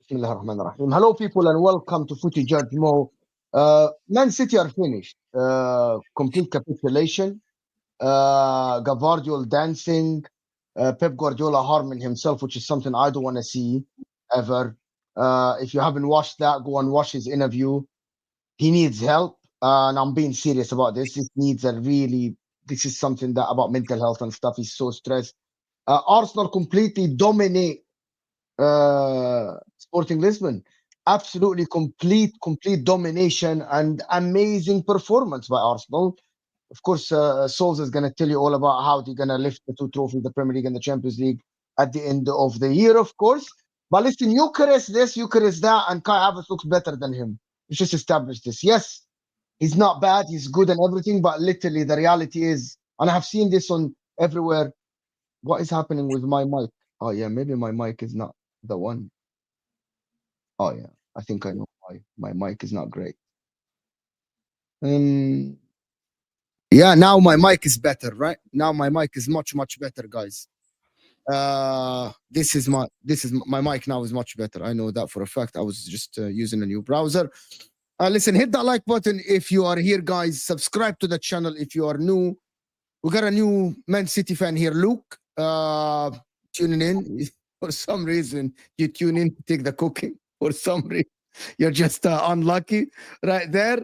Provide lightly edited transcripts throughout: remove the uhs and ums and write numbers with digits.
Bismillah ar-Rahman ar-Rahim. Hello, people, and welcome to Footy Judge Mo. Man City are finished. Complete capitulation. Guardiola dancing. Pep Guardiola harming himself, which is something I don't want to see ever. If you haven't watched that, go and watch his interview. He needs help, and I'm being serious about this. This needs a really. This is something that about mental health and stuff. He's so stressed. Arsenal completely dominate Sporting Lisbon. Absolutely complete domination and amazing performance by Arsenal. Of course, Souls is going to tell you all about how they're going to lift the two trophies, the Premier League and the Champions League, at the end of the year, of course. But listen, Gyokeres this, Gyokeres that, and Kai Havertz looks better than him. Let's just establish this. Yes, he's not bad, he's good and everything, but literally the reality is, and I have seen this on everywhere. What is happening with my mic? Oh yeah, maybe my mic is not the one. Oh yeah, I think I know why my mic is not great. Um, yeah, now my mic is better, right? Now my mic is much better, guys. This is my mic now is much better. I know that for a fact. I was just using a new browser. Listen, hit that like button if you are here, guys. Subscribe to the channel if you are new. We got a new Man City fan here, Luke. Tuning in. For some reason, you tune in to take the cooking. For some reason, you're just unlucky right there.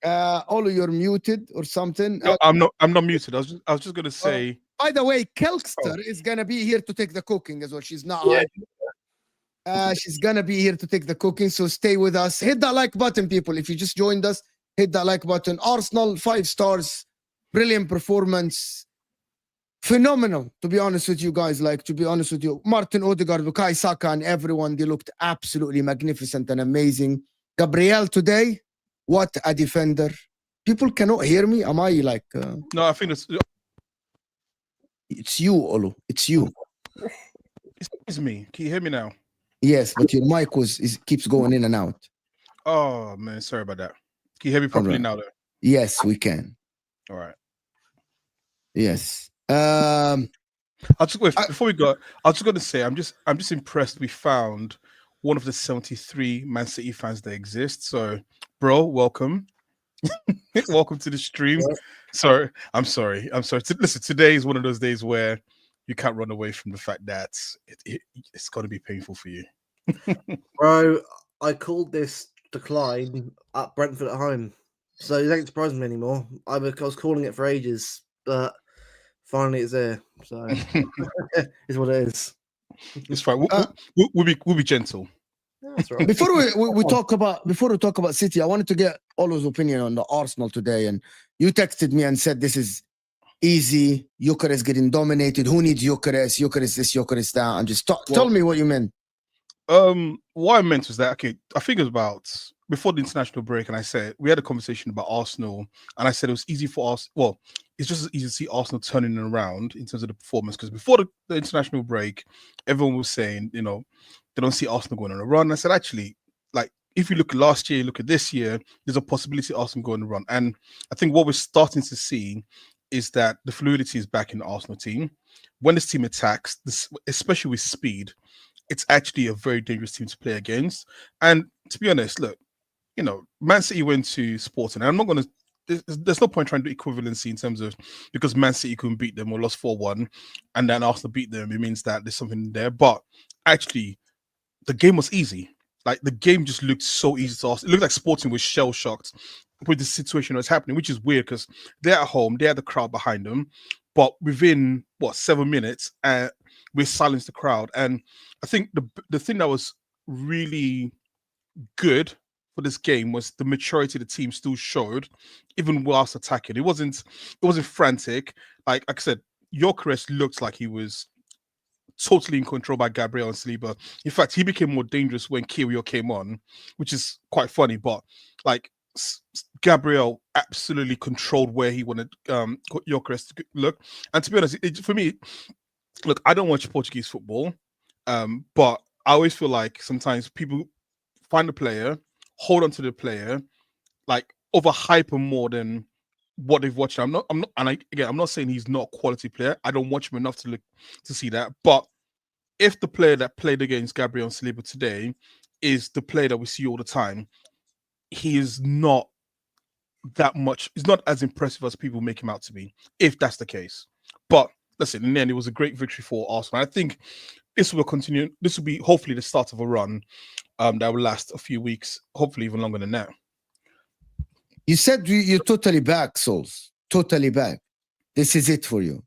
Olu, you're muted or something. No, I'm not. I'm not muted. I was just gonna say. By the way, Kelkster is gonna be here to take the cooking as well. She's not hiding. She's gonna be here to take the cooking. So stay with us. Hit that like button, people. If you just joined us, hit that like button. Arsenal 5 stars, brilliant performance. Phenomenal, to be honest with you guys. Like, to be honest with you, Martin Odegaard, Bukayo Saka, and everyone, they looked absolutely magnificent and amazing. Gabriel today, what a defender. People cannot hear me. Am I like... No, I think it's you, Olu. It's you. It's me. Can you hear me now? Yes, but your mic keeps going in and out. Oh, man. Sorry about that. Can you hear me properly now, though? Yes, we can. All right. Yes. Before we go, I was just going to say, I'm just impressed we found one of the 73 Man City fans that exist. So, bro, welcome. Welcome to the stream. Sorry, I'm sorry. Listen, today is one of those days where you can't run away from the fact that it's going to be painful for you. Bro, I called this decline at Brentford at home, so it ain't surprising me anymore. I was calling it for ages, but finally it's there. So it's what it is. It's fine. We'll be gentle. That's right. Before we talk about City, I wanted to get Olo's opinion on the Arsenal today. And you texted me and said this is easy. Gyokeres getting dominated. Who needs Gyokeres? Gyokeres this, Gyokeres that. And just tell me what you meant. What I meant was that, okay, I think it was about before the international break, and I said we had a conversation about Arsenal, and I said it was easy for us. Well, it's just as easy to see Arsenal turning around in terms of the performance, because before the international break, everyone was saying, you know, they don't see Arsenal going on a run. I said, actually, like, if you look at last year, look at this year, there's a possibility Arsenal going on a run. And I think what we're starting to see is that the fluidity is back in the Arsenal team. When this team attacks, especially with speed, it's actually a very dangerous team to play against. And to be honest, look, you know, Man City went to Sporting, and I'm not going to, there's no point trying to do equivalency in terms of, because Man City couldn't beat them or lost 4-1, and then Arsenal beat them, it means that there's something there. But actually, the game was easy. Like, the game just looked so easy to Arsenal. It looked like Sporting was shell-shocked with the situation that's happening, which is weird because they're at home, they had the crowd behind them, but within, 7 minutes, we silenced the crowd. And I think the thing that was really good for this game was the maturity the team still showed, even whilst attacking. It wasn't frantic. Like I said, Gyokeres looked like he was totally in control by Gabriel and Saliba. In fact, he became more dangerous when Kiwior came on, which is quite funny. But like, Gabriel absolutely controlled where he wanted Gyokeres to look. And to be honest, for me, look, I don't watch Portuguese football, but I always feel like sometimes people find a player, hold on to the player, like overhype him more than what they've watched. I'm not saying he's not a quality player. I don't watch him enough to see that. But if the player that played against Gabriel Saliba today is the player that we see all the time, he is not that much. He's not as impressive as people make him out to be, if that's the case. But listen, in the end, it was a great victory for Arsenal. I think this will continue. This will be hopefully the start of a run that will last a few weeks, hopefully even longer than that. You said you're totally back, Souls. Totally back. This is it for you.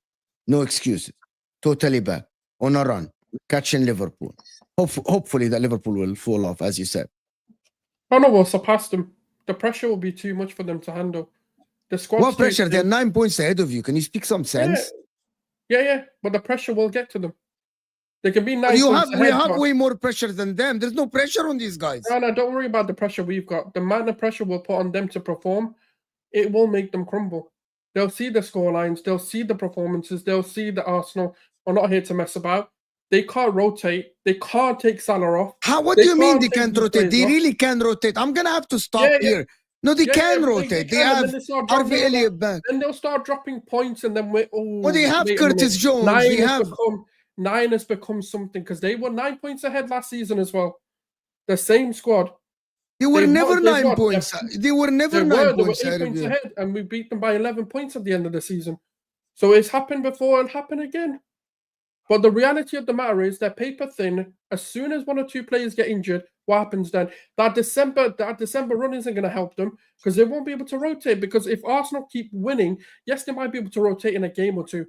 No excuses. Totally back. On a run. Catching Liverpool. Hopefully that Liverpool will fall off, as you said. Oh no, we'll surpass them. The pressure will be too much for them to handle. The squad. What pressure? They're 9 points ahead of you. Can you speak some sense? Yeah. But the pressure will get to them. They can be 9 We points ahead. We have way more pressure than them. There's no pressure on these guys. No, don't worry about the pressure we've got. The amount of pressure we'll put on them to perform, it will make them crumble. They'll see the scorelines. They'll see the performances. They'll see that Arsenal are not here to mess about. They can't rotate. They can't take Salah off. What do you mean they can't rotate? They really can rotate. I'm going to have to stop here. No, they can rotate. They have RV Elliott back. Then they'll start dropping points and then they have Curtis Jones. Nine has become something because they were 9 points ahead last season as well. The same squad. They were never 9 points. They were never 9 points ahead, and we beat them by 11 points at the end of the season. So it's happened before and happen again. But the reality of the matter is they're paper thin. As soon as one or two players get injured, what happens then? That December run isn't going to help them because they won't be able to rotate. Because if Arsenal keep winning, yes, they might be able to rotate in a game or two.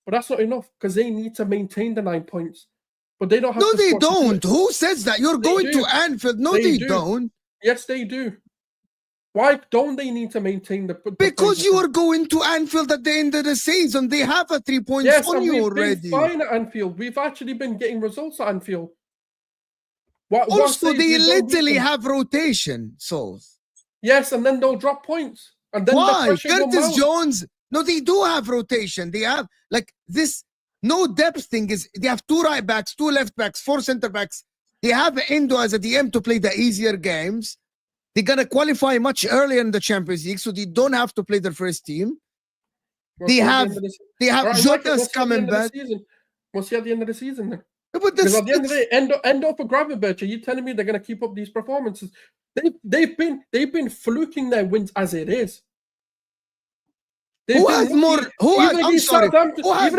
But that's not enough because they need to maintain the 9 points. But they don't have No, they don't. Who says that? You're going to Anfield. No, they don't. Yes, they do. Why don't they need to maintain the because you are going to Anfield at the end of the season. They have a 3 points on you already. Been fine at Anfield. We've actually been getting results at Anfield. Also, they literally have rotation, Souls. Yes, and then they'll drop points. And then why? Curtis Jones. No, they do have rotation. They have like this no depth thing is they have 2 right backs, 2 left backs, 4 center backs. They have Endo as a DM to play the easier games. They're going to qualify much earlier in the Champions League, so they don't have to play their first team. They have Jota's coming back. We'll see at the end of the season then. But because at the end of the day, Endo for Gravenberch, are you telling me they're going to keep up these performances? They've been fluking their wins as it is. Who has more? Against Southampton, they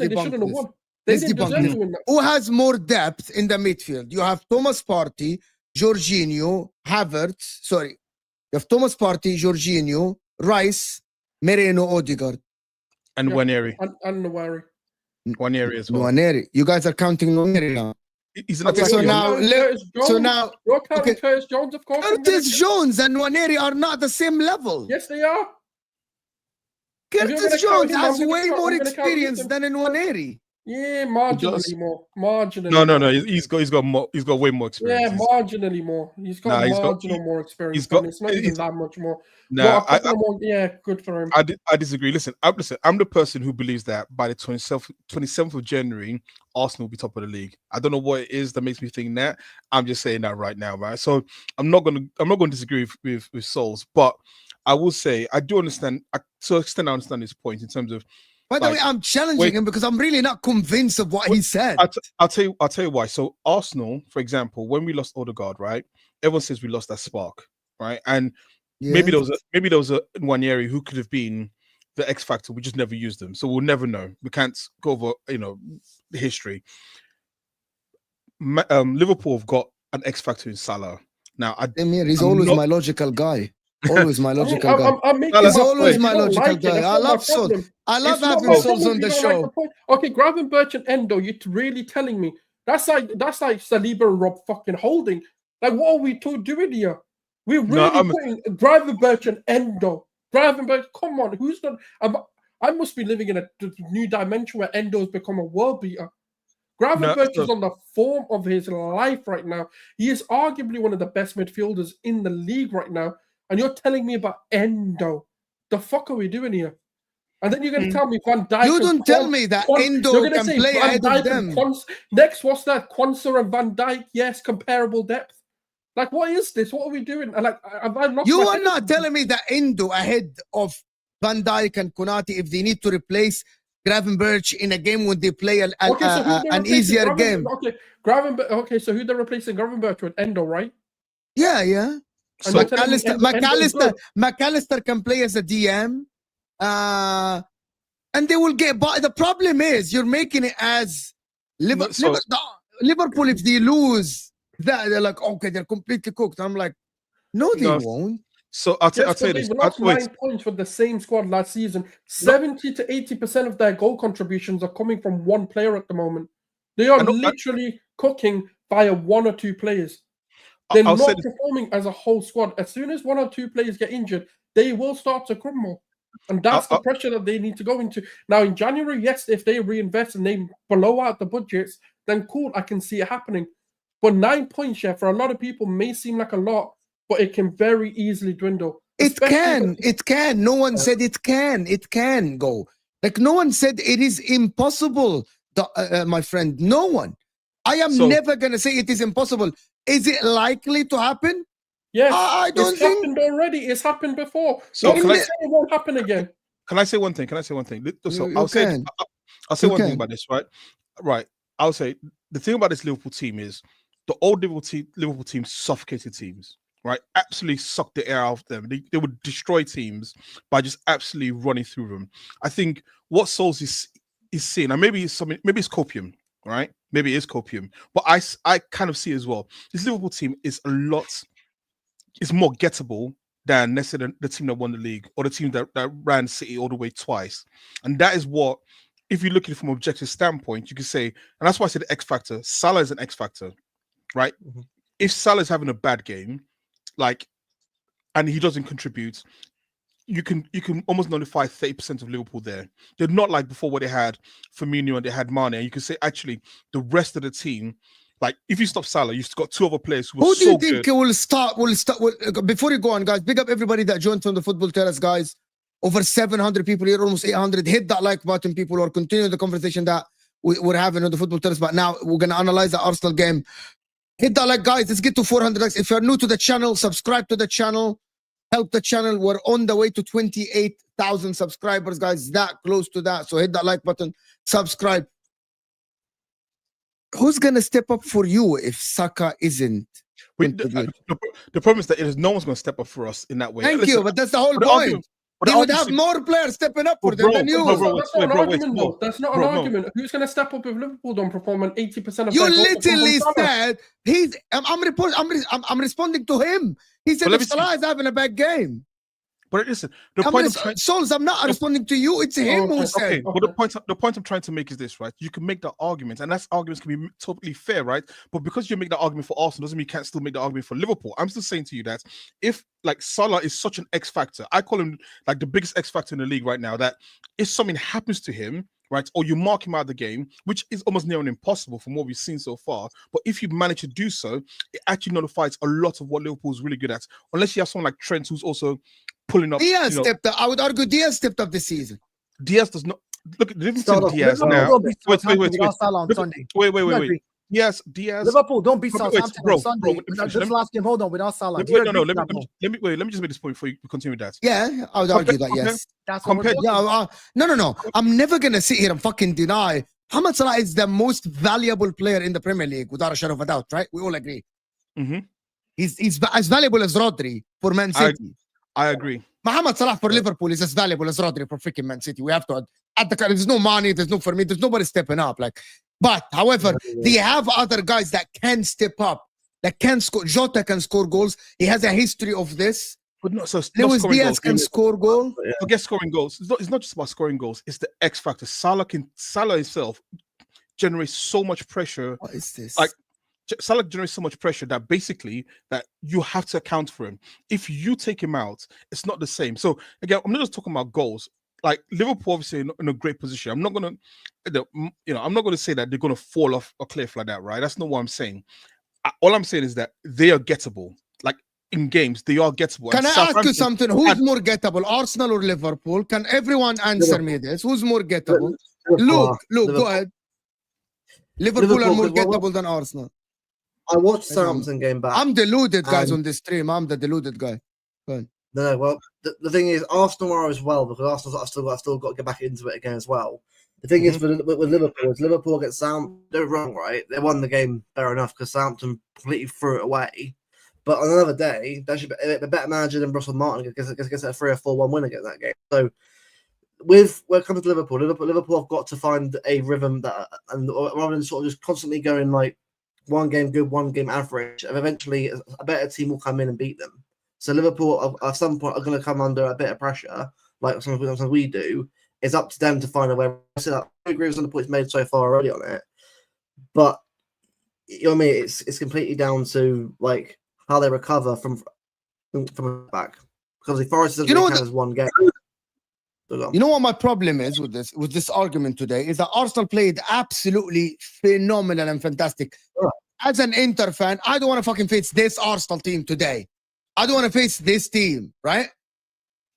shouldn't have won. They didn't deserve to win that. Who has more depth in the midfield? You have Thomas Partey, Jorginho, Havertz. Sorry, you have Thomas Partey, Jorginho, Rice, Moreno, Odegaard, and Nwaneri. And Nwaneri. Nwaneri as well. Nwaneri. You guys are counting Nwaneri now. He's not so now, you're counting Curtis Jones, of course. Curtis Jones and Nwaneri are not the same level. Yes, they are. Curtis Jones has way more experience than Nwaneri. Yeah, marginally more. Marginally. No. He's got way more experience. Yeah, marginally more. He's got more experience. It's not even that much more. Good for him. I disagree. Listen, I'm the person who believes that by the 27th of January, Arsenal will be top of the league. I don't know what it is that makes me think that. I'm just saying that right now, right? So I'm not gonna disagree with Souls, but I will say I do understand. To an extent, I understand his point in terms of. By the way, I'm challenging him because I'm really not convinced of what he said. I'll tell you why. So Arsenal, for example, when we lost Odegaard, right? Everyone says we lost that spark, right? And maybe there was a Nwaneri who could have been the X factor. We just never used them, so we'll never know. We can't go over the history. Liverpool have got an X factor in Salah. Now, he's always my logical guy. Always my logical guy. He's always my logical guy. I love Sol. I love having Sols on the show. Okay, Gravenberch and Endo, you're really telling me that's like Saliba and Rob fucking Holding. Like, what are we doing here? We're really putting Gravenberch and Endo. Gravenberch, come on, who's not? I must be living in a new dimension where Endo's become a world beater. Gravenberch is on the form of his life right now. He is arguably one of the best midfielders in the league right now. And you're telling me about Endo. The fuck are we doing here? And then you're going to tell me Van Dijk. You don't tell me that Endo can play ahead of them. Next, what's that? Quansah and Van Dijk. Yes, comparable depth. Like, what is this? What are we doing? Like, you are not telling me that Endo ahead of Van Dijk and Konate if they need to replace Gravenberch in a game when they play So who they're an replacing? easier game. Okay, so who they're replacing Gravenberch with? Endo, right? Yeah, yeah. And So- you're telling me Endo is good? McAllister can play as a DM. And they will get, but the problem is you're making it as Liverpool, if they lose that, they're like, okay, they're completely cooked. I'm like, no, they won't. So I'll tell you They this. lost 9 points with the same squad last season. 70 to 80% of their goal contributions are coming from one player at the moment. They are literally cooking via 1 or 2 players. They're not performing as a whole squad. As soon as 1 or 2 players get injured, they will start to crumble. And that's the pressure that they need to go into. Now, in January, yes, if they reinvest and they blow out the budgets, then cool, I can see it happening. But 9 points, yeah, for a lot of people may seem like a lot, but it can very easily dwindle. It can. No one said it can. It can go. Like, no one said it is impossible, my friend. No one. I am never going to say it is impossible. Is it likely to happen? Yes, I don't think happened already. It's happened before. So it won't happen again. Can I say one thing? So I'll say one thing about this, right? Right. I'll say the thing about this Liverpool team is the old Liverpool team suffocated teams, right? Absolutely sucked the air out of them. They would destroy teams by just absolutely running through them. I think what Souls is seeing, and maybe it's copium, right? Maybe it is copium, but I kind of see as well. This Liverpool team is it's more gettable than necessarily the team that won the league or the team that ran City all the way twice. And that is what, if you look at it from an objective standpoint, you can say, and that's why I said the X factor. Salah is an X factor, right? Mm-hmm. If Salah is having a bad game, and he doesn't contribute, you can almost nullify 30% of Liverpool there. They're not like before where they had Firmino and they had Mane. And you can say, actually, the rest of the team, like, if you stop Salah, you've got 2 other players who are so good. Who do you think will start? Before you go on, guys, big up everybody that joined from the Football Terrace, guys. Over 700 people here, almost 800. Hit that like button, people, or continue the conversation that we're having on the Football Terrace. But now we're going to analyze the Arsenal game. Hit that like, guys. Let's get to 400 likes. If you're new to the channel, subscribe to the channel. Help the channel. We're on the way to 28,000 subscribers, guys. That close to that. So hit that like button. Subscribe. Who's going to step up for you if Saka isn't? The problem is that no one's going to step up for us in that way. Thank you, but that's the whole point. They would have more players stepping up for them than you. That's not an argument, though. That's not an argument. Who's going to step up if Liverpool don't perform and 80% of you literally said I'm responding to him. He said if Salah is having a bad game. But listen, I'm not responding to you. It's him who said. But the point I'm trying to make is this, right? You can make that argument, and that argument can be totally fair, right? But because you make that argument for Arsenal doesn't mean you can't still make the argument for Liverpool. I'm still saying to you that if Salah is such an X factor, I call him the biggest X factor in the league right now, that if something happens to him, right, or you mark him out of the game, which is almost near impossible from what we've seen so far, but if you manage to do so, it actually nullifies a lot of what Liverpool's really good at. Unless you have someone like Trent who's also pulling up. Diaz stepped up. I would argue Diaz stepped up this season. Diaz does not look at the difference between Diaz now. Wait. Yes, Diaz. Liverpool don't beat Southampton on Sunday. Just last game, hold on, without Salah. Let me just make this point before you continue that. Yeah, I would argue that. Yes. No. I'm never gonna sit here and fucking deny Mohamed Salah is the most valuable player in the Premier League without a shadow of a doubt. Right? We all agree. Mm-hmm. He's as valuable as Rodri for Man City. I agree. Mohamed Salah for Liverpool is as valuable as Rodri for freaking Man City. We have to add there's no money, there's no for me, there's nobody stepping up. But however, they have other guys that can step up, that can score. Jota can score goals. He has a history of this. But no, so Lewis Diaz can score goals. Forget scoring goals. It's not just about scoring goals. It's the X factor. Salah himself generates so much pressure. What is this? Salah generates so much pressure that basically that you have to account for him. If you take him out, it's not the same. So again, I'm not just talking about goals. Liverpool obviously in a great position. I'm not gonna, I'm not gonna say that they're gonna fall off a cliff like that, right? That's not what I'm saying. All I'm saying is that they are gettable. In games, they are gettable. Can I ask you something? Who's more gettable, Arsenal or Liverpool? Can everyone answer me this? Who's more gettable? Luke, go ahead. Liverpool are more gettable than Arsenal. I watched Southampton game back. I'm deluded, guys, on this stream. I'm the deluded guy. No, well, the thing is, Arsenal are as well, because Arsenal I've still got to get back into it again as well. The thing is, with Liverpool, is Liverpool get Southampton. They're wrong, right? They won the game fair enough because Southampton completely threw it away. But on another day, they should be a better manager than Russell Martin gets a 3 or 4-1 win against that game. So, when it comes to Liverpool have got to find a rhythm that, and rather than sort of just constantly going like one game good, one game average, and eventually a better team will come in and beat them. So Liverpool at some point are going to come under a bit of pressure, like sometimes we do. It's up to them to find a way. I agree with some of the points made so far already on it, but you know what I mean. It's completely down to like how they recover from back, because the Forest doesn't really count as one game. You know what my problem is with this argument today is that Arsenal played absolutely phenomenal and fantastic. Yeah. As an Inter fan, I don't want to fucking face this Arsenal team today. I don't want to face this team, right?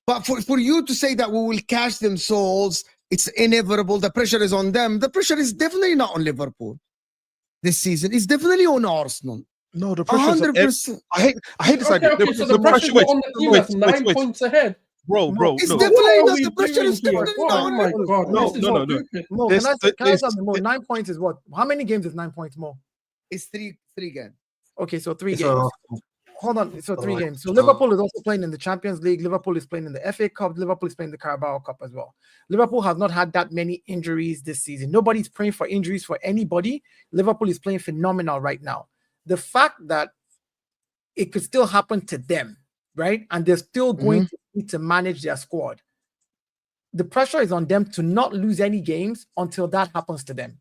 But for you to say that we will cash them souls, it's inevitable. The pressure is on them. The pressure is definitely not on Liverpool this season. It's definitely on Arsenal. No, the pressure is 100%. I hate this idea. Okay, so the pressure is on the team that's 9 points ahead. Bro, It's no. definitely What not. are we The pressure doing is here? definitely not. Oh my god! No, this is no, so no. stupid. Mo, This- can I this- tell you, Mo, 9 points is what? How many games is 9 points, Mo? It's three games. Okay, so 3 games. So, Hold on, so 3 Oh, games. So oh. Liverpool is also playing in the Champions League. Liverpool is playing in the FA Cup. Liverpool is playing the Carabao Cup as well. Liverpool has not had that many injuries this season. Nobody's praying for injuries for anybody. Liverpool is playing phenomenal right now. The fact that it could still happen to them, right? And they're still going to need to manage their squad. The pressure is on them to not lose any games until that happens to them.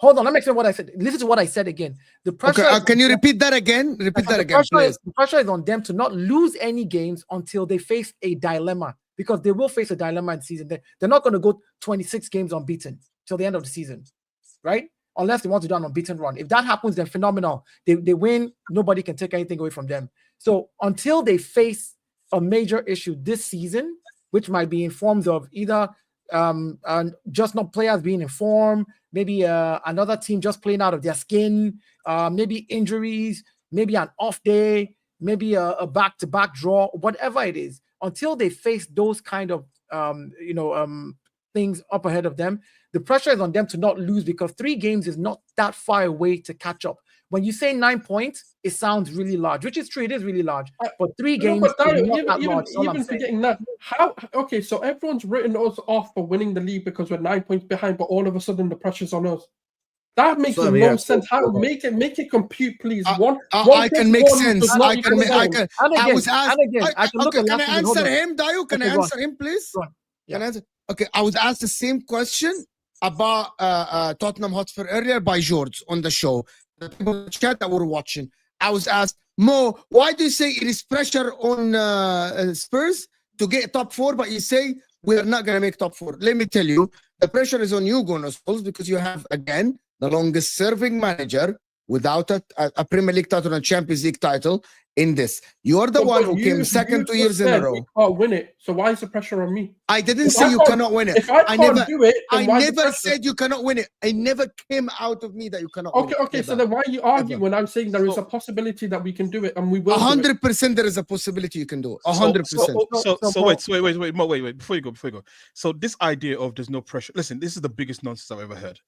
Hold on, let me explain what I said. Listen to what I said again. The pressure. Okay, can you repeat that again? Repeat that again, please. The pressure is on them to not lose any games until they face a dilemma, because they will face a dilemma in the season. They're not going to go 26 games unbeaten till the end of the season, right? Unless they want to do an unbeaten run. If that happens, then phenomenal. They win. Nobody can take anything away from them. So until they face a major issue this season, which might be in forms of either just not players being in form, maybe another team just playing out of their skin, maybe injuries, maybe an off day, maybe a back-to-back draw, whatever it is, until they face those kind of things up ahead of them, the pressure is on them to not lose, because 3 games is not that far away to catch up. When you say 9 points, it sounds really large, which is true. It is really large, but 3 games is not that large. Even forgetting that, okay, so everyone's written us off for winning the league because we're 9 points behind, but all of a sudden the pressure's on us. That makes no sense. How make it compute, please? I can make sense. I can look at. Can I answer him, Dayo? Can I answer him, please? Can I answer? Okay, I was asked the same question about Tottenham Hotspur earlier by George on the show. The people in the chat that were watching, I was asked, Mo, why do you say it is pressure on Spurs to get top 4, but you say we're not going to make top 4? Let me tell you, the pressure is on you, Gunnar Solskjaer, because you have, again, the longest serving manager without a Premier League title and Champions League title in this. You're the one who came second 2 years in a row. We can't win it, so why is the pressure on me? I didn't say you cannot win it. If I can't do it, I never said you cannot win it. I never came out of me that you cannot win it. Okay, so then why are you arguing when I'm saying there is a possibility that we can do it and we will? 100% there is a possibility you can do it. 100%. So wait, Mo, wait, before you go. So this idea of there's no pressure. Listen, this is the biggest nonsense I've ever heard.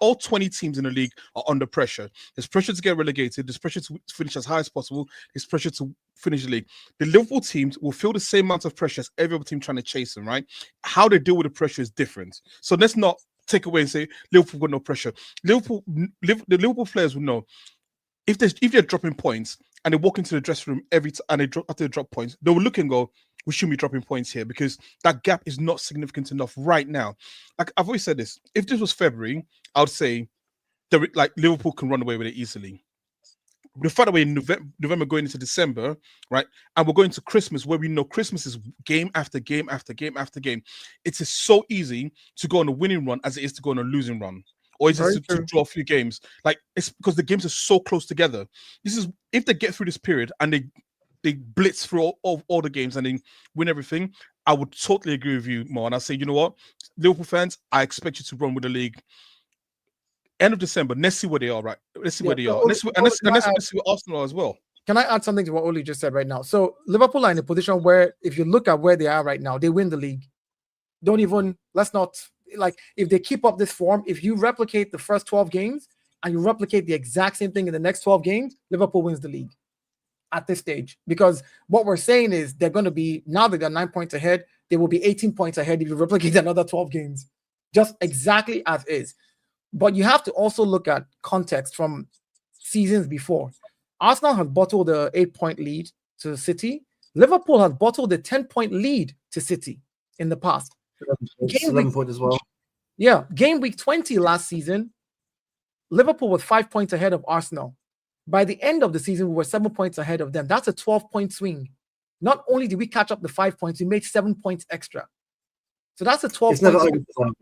All 20 teams in the league are under pressure. There's pressure to get relegated. There's pressure to finish as high as possible. There's pressure to finish the league. The Liverpool teams will feel the same amount of pressure as every other team trying to chase them, right? How they deal with the pressure is different. So let's not take away and say Liverpool got no pressure. The Liverpool players will know if they're dropping points and they walk into the dressing room after they drop points, they will look and go, we shouldn't be dropping points here because that gap is not significant enough right now. Like I've always said this, if this was February, I would say like Liverpool can run away with it easily. The fact that we're in November going into December, right? And we're going to Christmas where we know Christmas is game after game after game after game. It is so easy to go on a winning run as it is to go on a losing run. Or is it to draw a few games? Like it's because the games are so close together. This is if they get through this period and they blitz through all the games and they win everything, I would totally agree with you, Mo. And I say, you know what? Liverpool fans, I expect you to run with the league. End of December. Let's see where they are, right? Let's see where they are. Let's see where Arsenal are as well. Can I add something to what Oli just said right now? So Liverpool are in a position where if you look at where they are right now, they win the league. Let's not like if they keep up this form, if you replicate the first 12 games and you replicate the exact same thing in the next 12 games, Liverpool wins the league at this stage. Because what we're saying is they're going to be, now that they're 9 points ahead, they will be 18 points ahead if you replicate another 12 games, just exactly as is. But you have to also look at context from seasons before. Arsenal has bottled the 8-point lead to City. Liverpool has bottled the 10-point lead to City in the past. 11 points as well. Yeah, game week 20 last season, Liverpool was 5 points ahead of Arsenal. By the end of the season, we were 7 points ahead of them. That's a 12-point swing. Not only did we catch up the 5 points, we made 7 points extra. So that's a 12-point swing.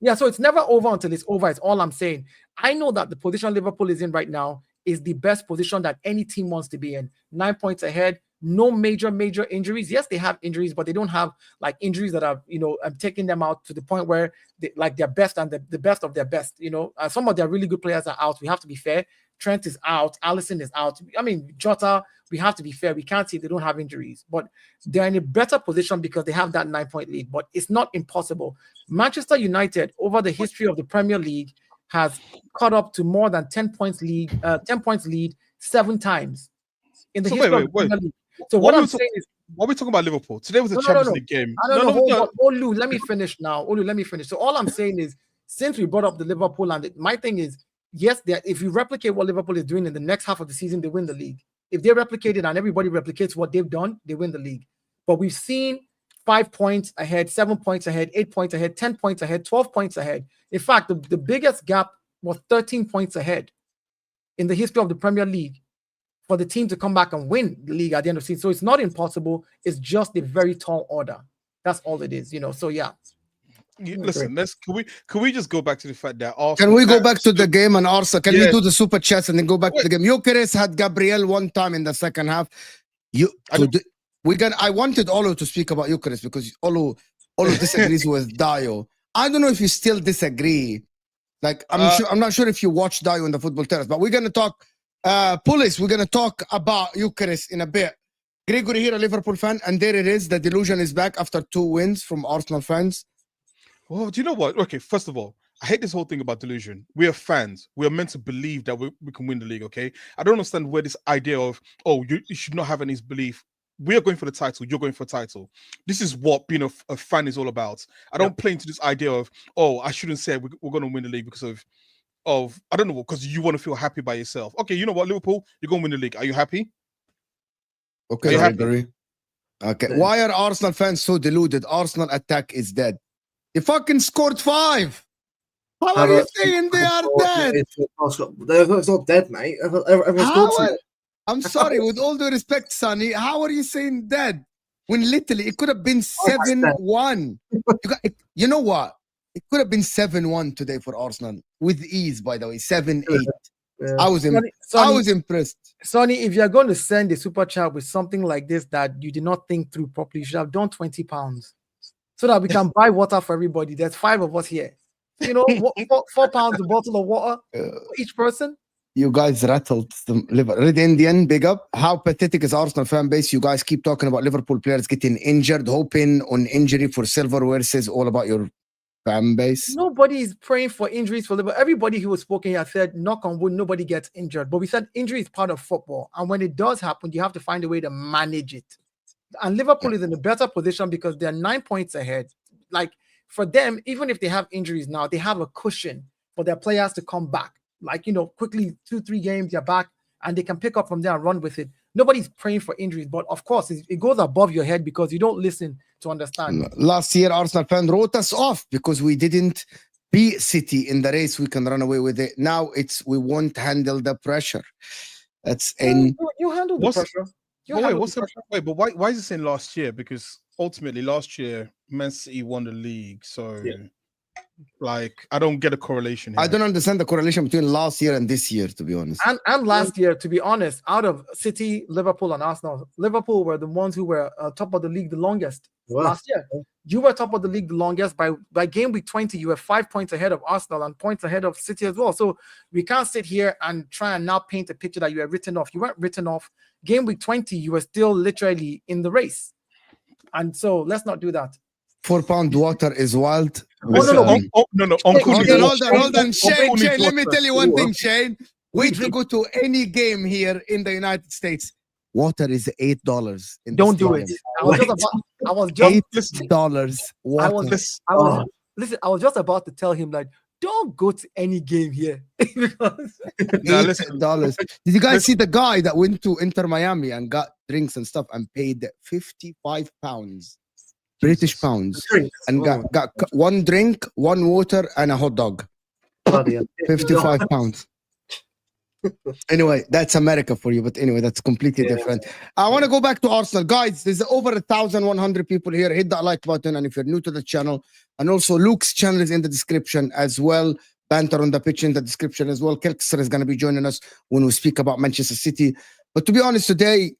Yeah, so it's never over until it's over. It's all I'm saying. I know that the position Liverpool is in right now is the best position that any team wants to be in. 9 points ahead, no major injuries. Yes, they have injuries, but they don't have like injuries that are, taking them out to the point where like their best and the best of their best. Some of their really good players are out. We have to be fair. Trent is out. Alisson is out. I mean, Jota, we have to be fair. We can't say they don't have injuries, but they're in a better position because they have that 9-point lead, but it's not impossible. Manchester United, over the history of the Premier League, has caught up to more than 10 points lead 7 times in the history of the Premier League. So what I'm saying is, what are we talking about Liverpool? Today was a Champions League game. Olu, let me finish now. Olu, let me finish. So all I'm saying is, since we brought up the Liverpool, and my thing is, yes, if you replicate what Liverpool is doing in the next half of the season, they win the league. If they replicate it and everybody replicates what they've done, they win the league. But we've seen 5 points ahead, 7 points ahead, 8 points ahead, 10 points ahead, 12 points ahead. In fact, the biggest gap was 13 points ahead in the history of the Premier League for the team to come back and win the league at the end of the season. So it's not impossible. It's just a very tall order. That's all it is, So yeah. Listen, can we just go back to the fact that Arsenal? Can we go back to the game and Arsenal? Can we do the super chats and then go back to the game? Gyokeres had Gabriel one time in the second half. I wanted Olu to speak about Gyokeres because Olu disagrees with Dayo. I don't know if you still disagree. Like I'm not sure if you watch Dayo in the football terrace, but we're gonna talk police. We're gonna talk about Gyokeres in a bit. Gregory here, a Liverpool fan, and there it is. The delusion is back after 2 wins from Arsenal fans. Well, do you know what? Okay, first of all, I hate this whole thing about delusion. We are fans. We are meant to believe that we can win the league, okay? I don't understand where this idea of, you should not have any belief. We are going for the title. You're going for a title. This is what being a fan is all about. I don't play into this idea of, I shouldn't say we're going to win the league because of I don't know, because you want to feel happy by yourself. Okay, you know what, Liverpool, you're going to win the league. Are you happy? Okay, Gregory. Okay, why are Arsenal fans so deluded? Arsenal attack is dead. They fucking scored 5. How are you saying they are dead? It's not dead, mate. I'm sorry, with all due respect, Sonny. How are you saying dead? When literally it could have been 7-1. You know what? It could have been 7-1 today for Arsenal. With ease, by the way. 7-8. Yeah. I was impressed. Sonny, if you're going to send a super chat with something like this that you did not think through properly, you should have done £20. So that we can buy water for everybody. There's 5 of us here. £4 a bottle of water for each person. You guys rattled the liver. Red Indian, big up. How pathetic is Arsenal fan base? You guys keep talking about Liverpool players getting injured, hoping on injury for silverware. Says all about your fan base. Nobody is praying for injuries for Liverpool. Everybody who was spoken here said, knock on wood, nobody gets injured. But we said injury is part of football. And when it does happen, you have to find a way to manage it. And Liverpool is in a better position because they're 9 points ahead. Like for them, even if they have injuries now, they have a cushion for their players to come back. Like, quickly 2-3 games, they're back and they can pick up from there and run with it. Nobody's praying for injuries, but of course, it goes above your head because you don't listen to understand. Last year, Arsenal fan wrote us off because we didn't beat City in the race. We can run away with it. Now we won't handle the pressure. That's you handle the pressure. But why is it saying last year? Because ultimately last year Man City won the league, so like I don't get a correlation here. I don't understand the correlation between last year and this year, to be honest. And last year, to be honest, out of City, Liverpool, and Arsenal, Liverpool were the ones who were top of the league the longest last year. You were top of the league the longest. By game week 20, you were 5 points ahead of Arsenal and points ahead of City as well. So we can't sit here and try and now paint a picture that you were written off. You weren't written off. Game week 20, you were still literally in the race. And so let's not do that. £4 water is wild. Listen, no. no, Hey, Uncle Hold needs on, water. hold on. Shane, Uncle needs let me water. tell you one thing, Shane. Wait to drink. go to any game here in the United States. Water is $8 in the Don't do stadium. it. I was just Wait. about. I was just. $8 I water. was. Oh. I was. Listen. I was just about to tell him like, don't go to any game here because Now listen, $8. Did you guys see the guy that went to Inter Miami and got drinks and stuff and paid 55 pounds, British Jesus. pounds, Drinks. and got one drink, one water, and a hot dog? Bloody hell. 55 pounds. Anyway, that's America for you, but anyway, that's completely Yeah. different. I want to go back to Arsenal. Guys, there's over 1,100 people here. Hit that like button, and if you're new to the channel, and also Luke's channel is in the description as well. Banter on the pitch in the description as well. Kelkser is going to be joining us when we speak about Manchester City. But to be honest, today,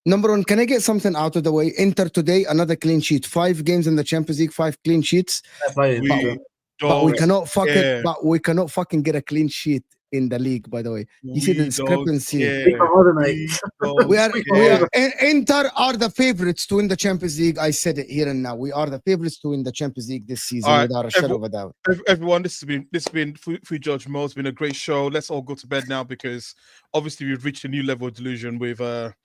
number one, can I get something out of the way? Inter today, another clean sheet. 5 games in the Champions League, 5 clean sheets. we But we don't cannot fucking. care. But we cannot fucking get a clean sheet in the league. By the way, you see the We don't discrepancy. care. Big brother, mate. We are, care. Inter are the favorites to win the Champions League. I said it here and now. We are the favorites to win the Champions League this season All right, without a shadow of a doubt. Everyone, this has been Free Judge Mo. It's been a great show. Let's all go to bed now because obviously we've reached a new level of delusion with our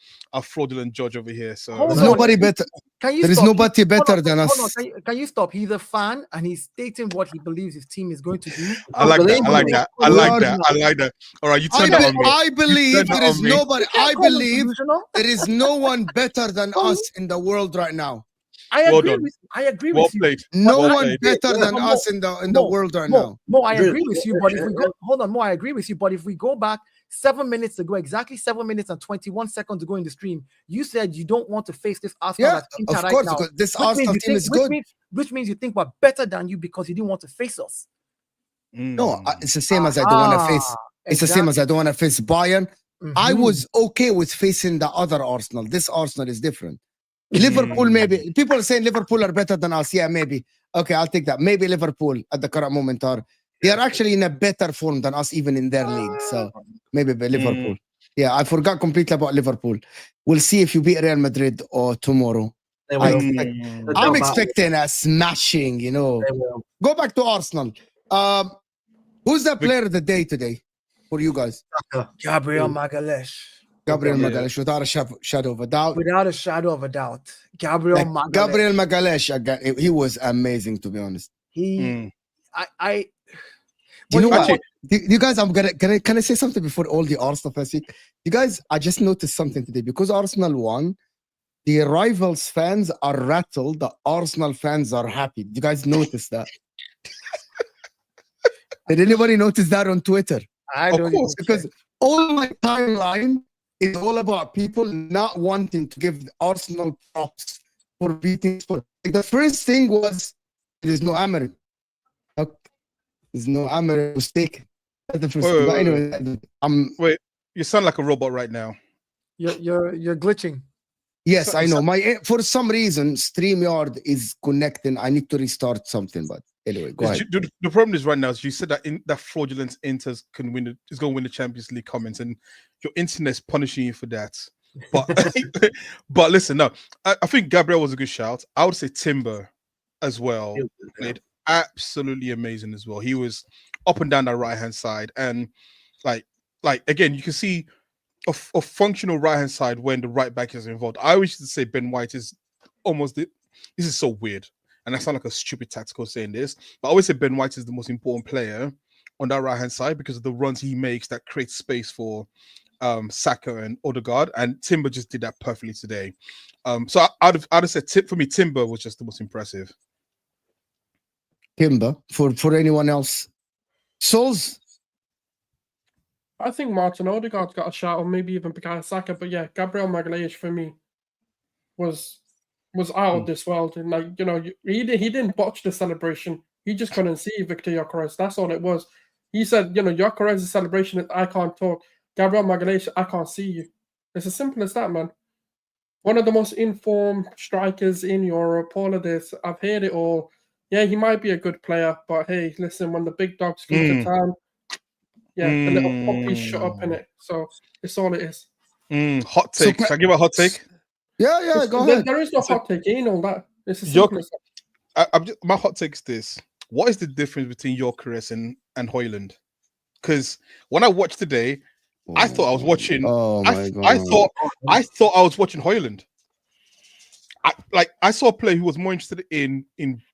fraudulent judge over here. So Hold There's on. nobody better. can you There is stop? nobody Hold better on, than hold on. us. Can you stop? He's a fan and he's stating what he believes his team is going to do. I like that. I like that. I like are- that. I like that. All right, you I, turn that on me. I believe Turn that there is on me. nobody. You can't I call him believe delusional. there is no one better than us in the world right now. I Well agree done. with. I agree Well with you. played. No Well one played. better than Mo, us in the world right now. Mo, I Agree agree with with you. you, but if we Yeah. go, hold on, Mo, I agree with you, but if we go back 7 minutes ago, exactly 7 minutes and 21 seconds ago in the stream, you said you don't want to face this Arsenal. Yeah, that's Inter of right course, now, because this which means Arsenal you team think- is good. Which means you think we're better than you because you didn't want to face us. No, it's the same as I don't want to face. It's the same as I don't want to face Bayern. I Mhm. was okay with facing the other Arsenal. This Arsenal is different. Liverpool, maybe. People are saying Liverpool are better than us. Yeah, maybe. Okay, I'll take that. Maybe Liverpool at the current moment they are actually in a better form than us, even in their league. So maybe Liverpool. Yeah, I forgot completely about Liverpool. We'll see if you beat Real Madrid or tomorrow. They I will. expect- They'll I'm jump out. expecting a smashing, They will. Go back to Arsenal. Who's the player of the day today for you guys? Gabriel Magalhaes. Gabriel Yeah. Magalhaes, without a shadow of a doubt. Without a shadow of a doubt. Gabriel Like, Magalhaes. Gabriel Magalhaes, again, he was amazing, to be honest. He, I. Do you know But what? You guys, can I say something before all the Arsenal fans? You guys, I just noticed something today because Arsenal won. The rivals fans are rattled. The Arsenal fans are happy. Do you guys notice that? Did anybody notice that on Twitter? I Of don't course, Because all my timeline is all about people not wanting to give Arsenal props for beating Spurs. The first thing was there's no Amorim. Okay. There's no Amorim was taken. That's the first thing. But anyway, Wait, you sound like a robot right now. You're glitching. yes, I know. For some reason, StreamYard is connecting. I need to restart something, but anyway, go ahead. The problem is right now is you said that that fraudulent Inter is going to win the Champions League comments, and your internet's punishing you for that. But but listen, no, I think Gabriel was a good shout. I would say Timber as well played absolutely amazing as well. He was up and down that right hand side, and like again, you can see a functional right hand side when the right back is involved. I always used to say Ben White is almost this is so weird. And I sound like a stupid tactical saying this, but I always say Ben White is the most important player on that right-hand side because of the runs he makes that creates space for Saka and Odegaard, and Timber just did that perfectly today. So I'd have said for me, Timber was just the most impressive. Timber, for anyone else. Souls? I think Martin Odegaard's got a shot, or maybe even Bukayo Saka. But yeah, Gabriel Magalhaes for me was out of this world. And like, he didn't botch the celebration. He just couldn't see Victor Gyokeres. That's all it was. He said, Gyokeres' celebration is I can't talk. Gabriel Magalhaes, I can't see you. It's as simple as that, man. One of the most informed strikers in Europe, all of this. I've heard it all. Yeah, he might be a good player, but hey, listen, when the big dogs come to town, the little puppies shut up in it. So it's all it is. Hot take. Can I give a hot take? Yeah, go ahead. There is no hot take in all that. It's as simple as that. My hot take is this. what is the difference between Gyokeres and Højlund? Because when I watched today, I thought I was watching. Oh my I god! thought I was watching Højlund. I saw a player who was more interested in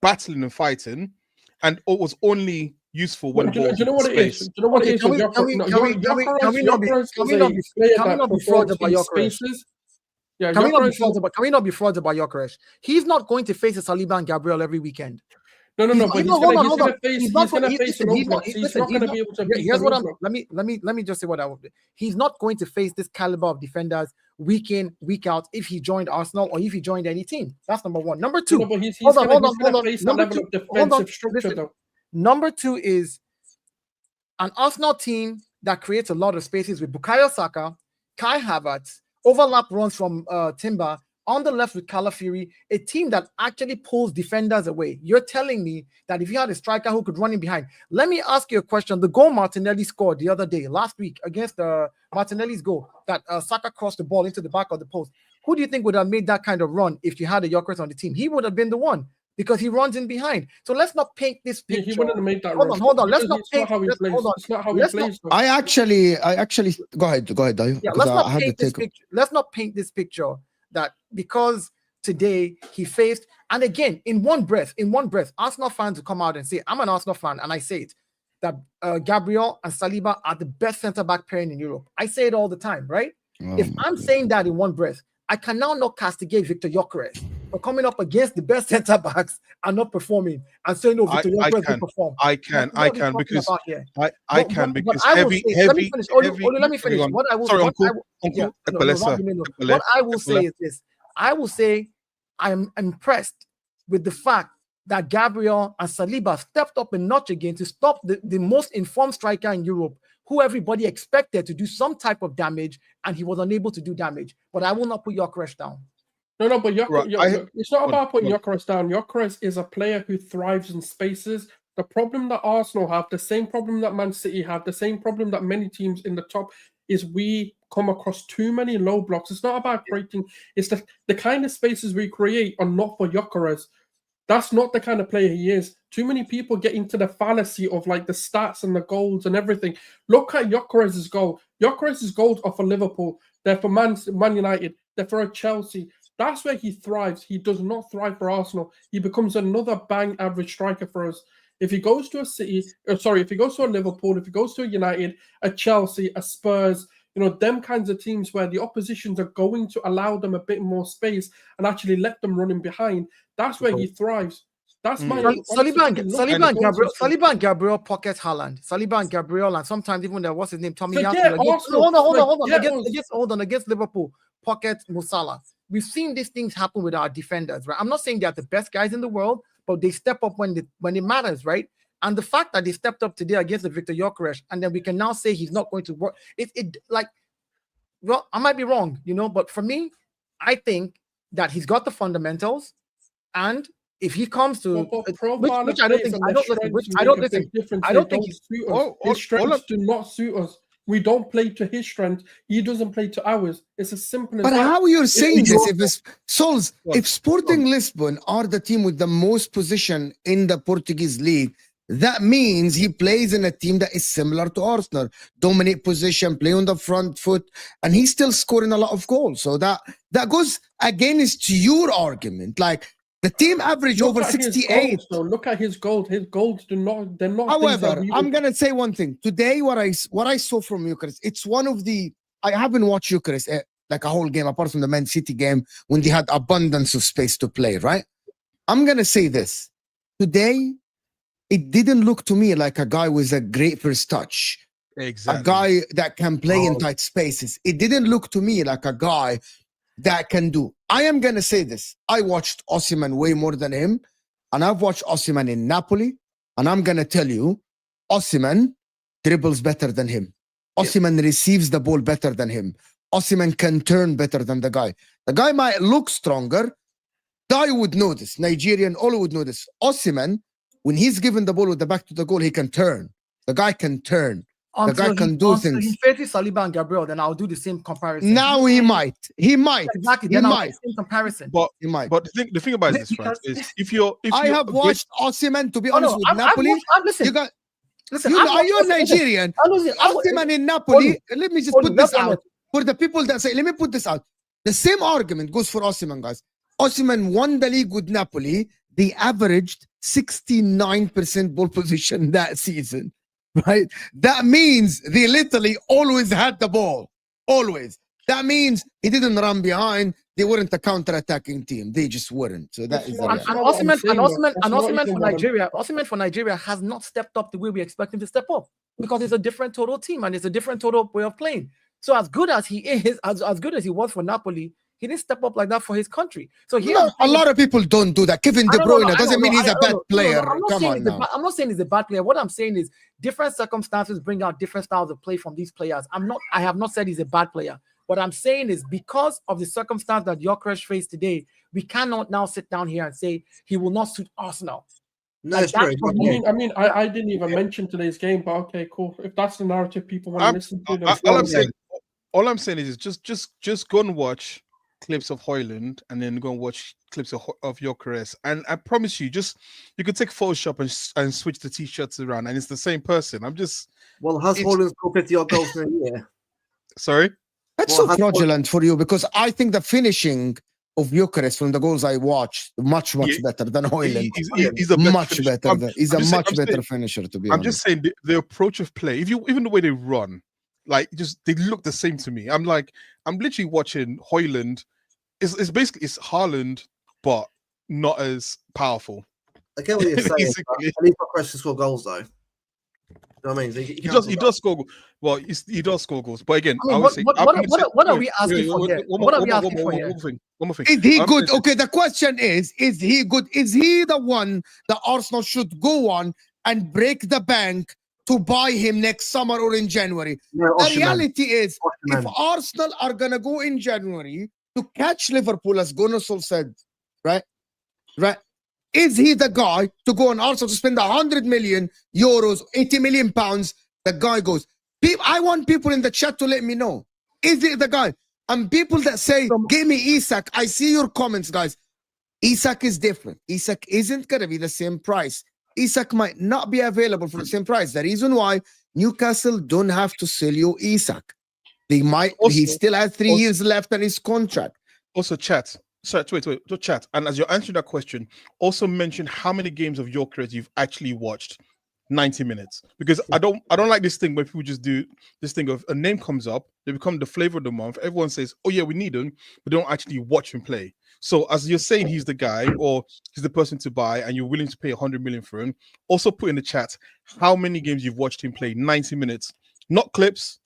battling and fighting, and it was only useful when do you know what it is? Do you know what it is? Can we not be frauds about Gyokeres? Yeah, can we not be frauds about Gyokeres? He's not going to face a Saliba and Gabriel every weekend. No, but he's going to face an Roadblock. He's not going to be able to beat the Roadblock. Let me just say what I would do. He's not going to face this caliber of defenders week in, week out if he joined Arsenal or if he joined any team. That's number one. Number two, but he's going to face that level of defensive structure, though. Number two is an Arsenal team that creates a lot of spaces with Bukayo Saka, Kai Havertz, overlap runs from Timber, on the left with Calafiori, a team that actually pulls defenders away. You're telling me that if you had a striker who could run in behind, let me ask you a question. The goal Martinelli scored the other day, last week, against Martinelli's goal, that Saka crossed the ball into the back of the post. Who do you think would have made that kind of run if you had a Gyokeres on the team? He would have been the one because he runs in behind. So let's not paint this picture. He wouldn't have made that run. Hold on. Let's not paint. It's not how he plays. I actually go ahead, Dayo. Yeah, let's not paint this picture that because today he faced, and again, in one breath, Arsenal fans will come out and say, I'm an Arsenal fan, and I say it, that Gabriel and Saliba are the best centre-back pairing in Europe. I say it all the time, right? If I'm saying that in one breath, I can now not castigate Victor Gyokeres for coming up against the best centre-backs and not performing and saying, no, Victor Gyokeres will perform. I can because let me finish. What I will say is this. I will say I'm impressed with the fact that Gabriel and Saliba stepped up a notch again to stop the most informed striker in Europe, who everybody expected to do some type of damage, and he was unable to do damage. But I will not put Gyokeres down. No, but it's not about putting Gyokeres down. Gyokeres is a player who thrives in spaces. The problem that Arsenal have, the same problem that Man City have, the same problem that many teams in the top, is we come across too many low blocks. It's not about creating. It's the kind of spaces we create are not for Gyokeres. That's not the kind of player he is. Too many people get into the fallacy of like the stats and the goals and everything. Look at Gyokeres' goal. Gyokeres' goals are for Liverpool. They're for Man United. They're for Chelsea. That's where he thrives. He does not thrive for Arsenal. He becomes another bang average striker for us. If he goes to if he goes to a Liverpool, if he goes to a United, a Chelsea, a Spurs, them kinds of teams where the oppositions are going to allow them a bit more space and actually let them run in behind, that's where he thrives. That's my Saliba and Gabriel pocket Haaland. Saliba and Gabriel, and sometimes even what's his name, Chamiopms. Hold on. Against Liverpool, pocket Musala. We've seen these things happen with our defenders, right? I'm not saying they're the best guys in the world, but they step up when it matters, right? And the fact that they stepped up today against the Victor Gyokeres, and then we can now say he's not going to work. Well, I might be wrong, but for me, I think that he's got the fundamentals, and if he comes to which I don't think his strengths do not suit us. We don't play to his strength. He doesn't play to ours. It's as simple as that. But how you're saying this? If Sporting Lisbon are the team with the most position in the Portuguese league, that means he plays in a team that is similar to Arsenal, dominate position, play on the front foot, and he's still scoring a lot of goals. So that goes against your argument. Like the team average over 68. Look at his goals. His goals they're not. However, I'm gonna say one thing. Today, what I saw from Gyokeres, it's one of the. I haven't watched Gyokeres like a whole game apart from the Man City game when they had abundance of space to play. Right? I'm gonna say this today. It didn't look to me like a guy with a great first touch. Exactly. A guy that can play in tight spaces. It didn't look to me like a guy that can do. I am going to say this. I watched Osimhen way more than him. And I've watched Osimhen in Napoli. And I'm going to tell you, Osimhen dribbles better than him. Osimhen receives the ball better than him. Osimhen can turn better than the guy. The guy might look stronger. Dayo would know this. Nigerian, all would know this. Osimhen, when he's given the ball with the back to the goal, he can turn. The guy can turn. The guy can do things. He faces Saliba and Gabriel, then I'll do the same comparison. Now he might. Exactly. He Then I'll might. do the same comparison. But He might. But the thing about this, right, is I have watched Osimhen, to be honest, with I've Napoli. watched, You got. listen, Are you Nigerian? Osimhen in Napoli. Let me just put this out for the people that say. Let me put this out. The same argument goes for Osimhen, guys. Osimhen won the league with Napoli. They averaged 69% ball position that season, right? That means they literally always had the ball. Always. That means he didn't run behind. They weren't a counter-attacking team. They just weren't. So that is the reality. Osimhen for Nigeria has not stepped up the way we expect him to step up because it's a different total team and it's a different total way of playing. So as good as he is, as good as he was for Napoli, he didn't step up like that for his country. So a lot of people don't do that. Kevin De Bruyne doesn't mean he's a bad player. Come on now. I'm not saying he's a bad player. What I'm saying is different circumstances bring out different styles of play from these players. I have not said he's a bad player. What I'm saying is because of the circumstance that Gyokeres faced today, we cannot now sit down here and say he will not suit Arsenal. No, it's true. I didn't even mention today's game, but okay, cool. If that's the narrative people want to listen to, then all I'm saying is just go and watch clips of Højlund and then go and watch clips of Gyokeres, and I promise you, you could take Photoshop and switch the t-shirts around, and it's the same person. Has Højlund scored 50 odd goals in a year? Sorry, that's so fraudulent for you because I think the finishing of Gyokeres from the goals I watched much better than Højlund. He's a much better. He's a much better finisher. To be honest, I'm just saying the approach of play. Even the way they run, like they look the same to me. I'm literally watching Højlund. It's basically Haaland, but not as powerful. I get what you're saying. At least Gyokeres can score goals, though. You know what I mean? He does score. Well, he does score goals, but again, what are we asking for here? What are we asking for here? One more thing. Is he good? Okay, the question is he good? Is he the one that Arsenal should go on and break the bank to buy him next summer or in January? No, the reality is, if Arsenal are gonna go in January to catch Liverpool, as Gunnarsson said, right? Is he the guy to go on Arsenal to spend 100 million euros, 80 million pounds? The guy goes. I want people in the chat to let me know. Is he the guy? And people that say, give me Isak. I see your comments, guys. Isak is different. Isak isn't going to be the same price. Isak might not be available for the same price. The reason why Newcastle don't have to sell you Isak. They might. He still has 3 years left on his contract. Also, chat. Sorry, wait, chat. And as you're answering that question, also mention how many games of Gyokeres you've actually watched. 90 minutes, because I don't like this thing where people just do this thing of a name comes up, they become the flavor of the month. Everyone says, "Oh yeah, we need him," but don't actually watch him play. So as you're saying, he's the guy or he's the person to buy, and you're willing to pay 100 million for him. Also, put in the chat how many games you've watched him play. 90 minutes, not clips,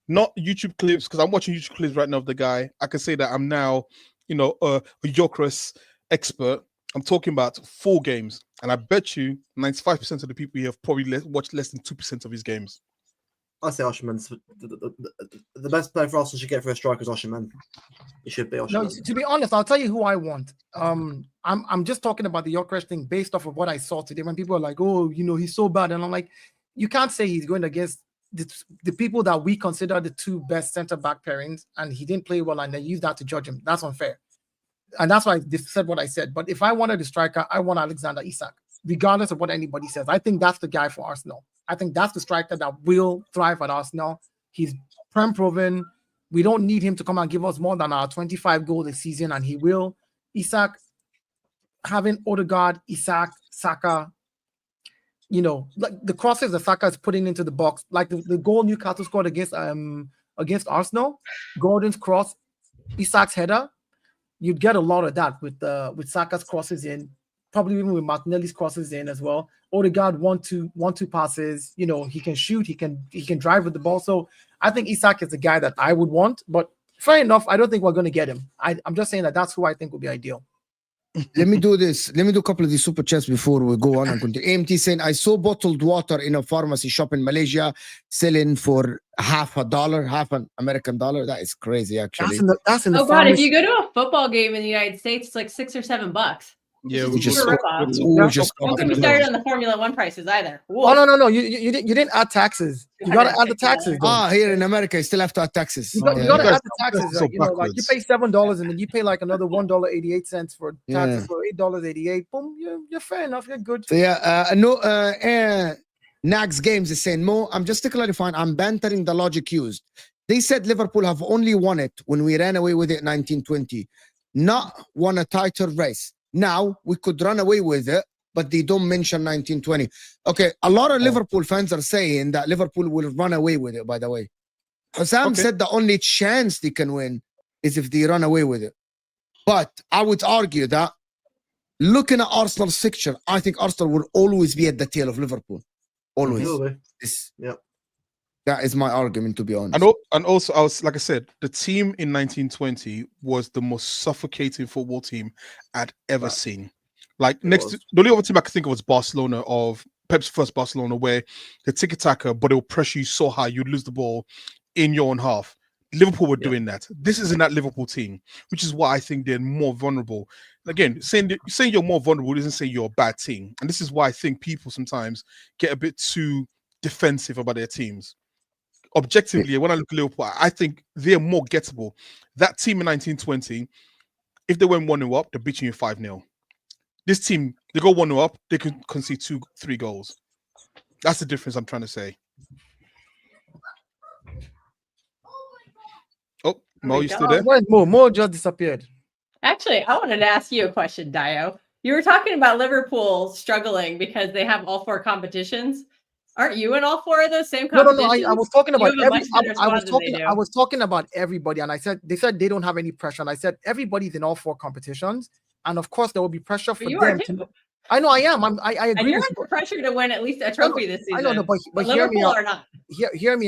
not YouTube clips, because I'm watching YouTube clips right now of the guy. I can say that I'm now, a Gyokeres expert. I'm talking about 4 games, and I bet you 95% of the people here have probably watched less than 2% of his games. I say Osimhen's the best player for Arsenal should get for a striker is Osimhen. It should be Osimhen. No, to be honest, I'll tell you who I want. I'm just talking about the Gyokeres thing based off of what I saw today. When people are like, "Oh, he's so bad," and I'm like, you can't say he's going against the people that we consider the 2 best centre back pairings, and he didn't play well, and they use that to judge him. That's unfair. And that's why I said what I said. But if I wanted a striker, I want Alexander Isak, regardless of what anybody says. I think that's the guy for Arsenal. I think that's the striker that will thrive at Arsenal. He's prem proven. We don't need him to come and give us more than our 25 goals this season, and he will. Isak, having Odegaard, Isak, Saka, like the crosses that Saka is putting into the box, like the goal Newcastle scored against Arsenal, Gordon's cross, Isak's header. You'd get a lot of that with Saka's crosses in, probably even with Martinelli's crosses in as well. Odegaard 1-2 passes. He can shoot, he can drive with the ball. So I think Isak is the guy that I would want. But fair enough, I don't think we're going to get him. I'm just saying that's who I think would be ideal. Let me do this. Let me do a couple of these super chats before we go on and continue. AMT saying, I saw bottled water in a pharmacy shop in Malaysia selling for $50, half an American dollar. That is crazy, actually. That's in the God, if you go to a football game in the United States, it's like $6 or $7. Yeah, We just Rip off. we just Don't get me started on the Formula One prices either. Oh no, you didn't add taxes. You gotta add the taxes. Though. here in America, you still have to add taxes. You gotta You guys- add the taxes. so Like, like you backwards. pay $7 and then you pay like another $1.88 for taxes, Yeah. so $8.88. Boom, you're fair enough. You're good. So Nags Games is saying, Mo, I'm just to clarify, I'm bantering the logic used. They said Liverpool have only won it when we ran away with it in 1920, not won a title race. Now we could run away with it, but they don't mention 1920. Okay, a lot of Liverpool fans are saying that Liverpool will run away with it, by the way. HUSAM said the only chance they can win is if they run away with it. But I would argue that looking at Arsenal's fixture, I think Arsenal will always be at the tail of Liverpool. Always. That is my argument, to be honest. And also, like I said, the team in 1920 was the most suffocating football team I'd ever seen. Like the only other team I could think of was Barcelona, of Pep's first Barcelona, where the tiki-taka, but it'll pressure you so high you'd lose the ball in your own half. Liverpool were doing that. This isn't that Liverpool team, which is why I think they're more vulnerable. Again, saying you're more vulnerable doesn't say you're a bad team. And this is why I think people sometimes get a bit too defensive about their teams. Objectively, when I look at Liverpool, I think they're more gettable. That team in 1920, if they went 1-0 up, they're beating you 5-0. This team, they go 1-0 up, they can concede 2-3 goals. That's the difference I'm trying to say. Oh, Mo, you still there? Where's Mo? Mo just disappeared. Actually, I wanted to ask you a question, Dayo. You were talking about Liverpool struggling because they have all 4 competitions. Aren't you in all 4 of those same competitions? No. I was talking about I was talking about everybody, and they said they don't have any pressure, and I said everybody's in all 4 competitions, and of course there will be pressure for them. I know I am. I agree. And you're under pressure to win at least a trophy this season. I know, but hear me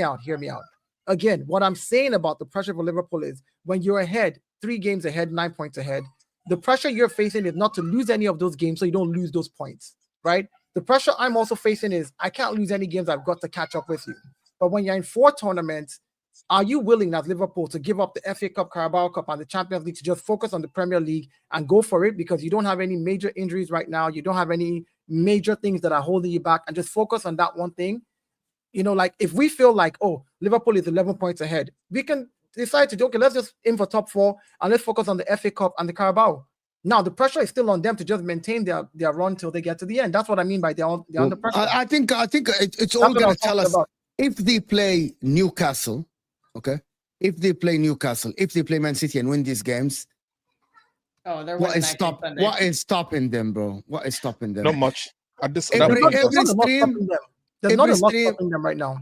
out. Hear me out. Again, what I'm saying about the pressure for Liverpool is when you're ahead, 3 games ahead, 9 points ahead, the pressure you're facing is not to lose any of those games so you don't lose those points, right? The pressure I'm also facing is I can't lose any games. I've got to catch up with you. But when you're in 4 tournaments, are you willing as Liverpool to give up the FA Cup, Carabao Cup, and the Champions League to just focus on the Premier League and go for it because you don't have any major injuries right now? You don't have any major things that are holding you back, and just focus on that one thing. You know, like if we feel like, oh, Liverpool is 11 points ahead, we can decide to do, okay, let's just aim for top 4 and let's focus on the FA Cup and the Carabao. Now the pressure is still on them to just maintain their run till they get to the end. That's what I mean by they're under pressure. I think it's all going to tell us if they play Newcastle, okay? If they play Newcastle, if they play Man City and win these games, what is stopping them, bro? What is stopping them? Not much. Every stream, there's not a lot stopping them right now.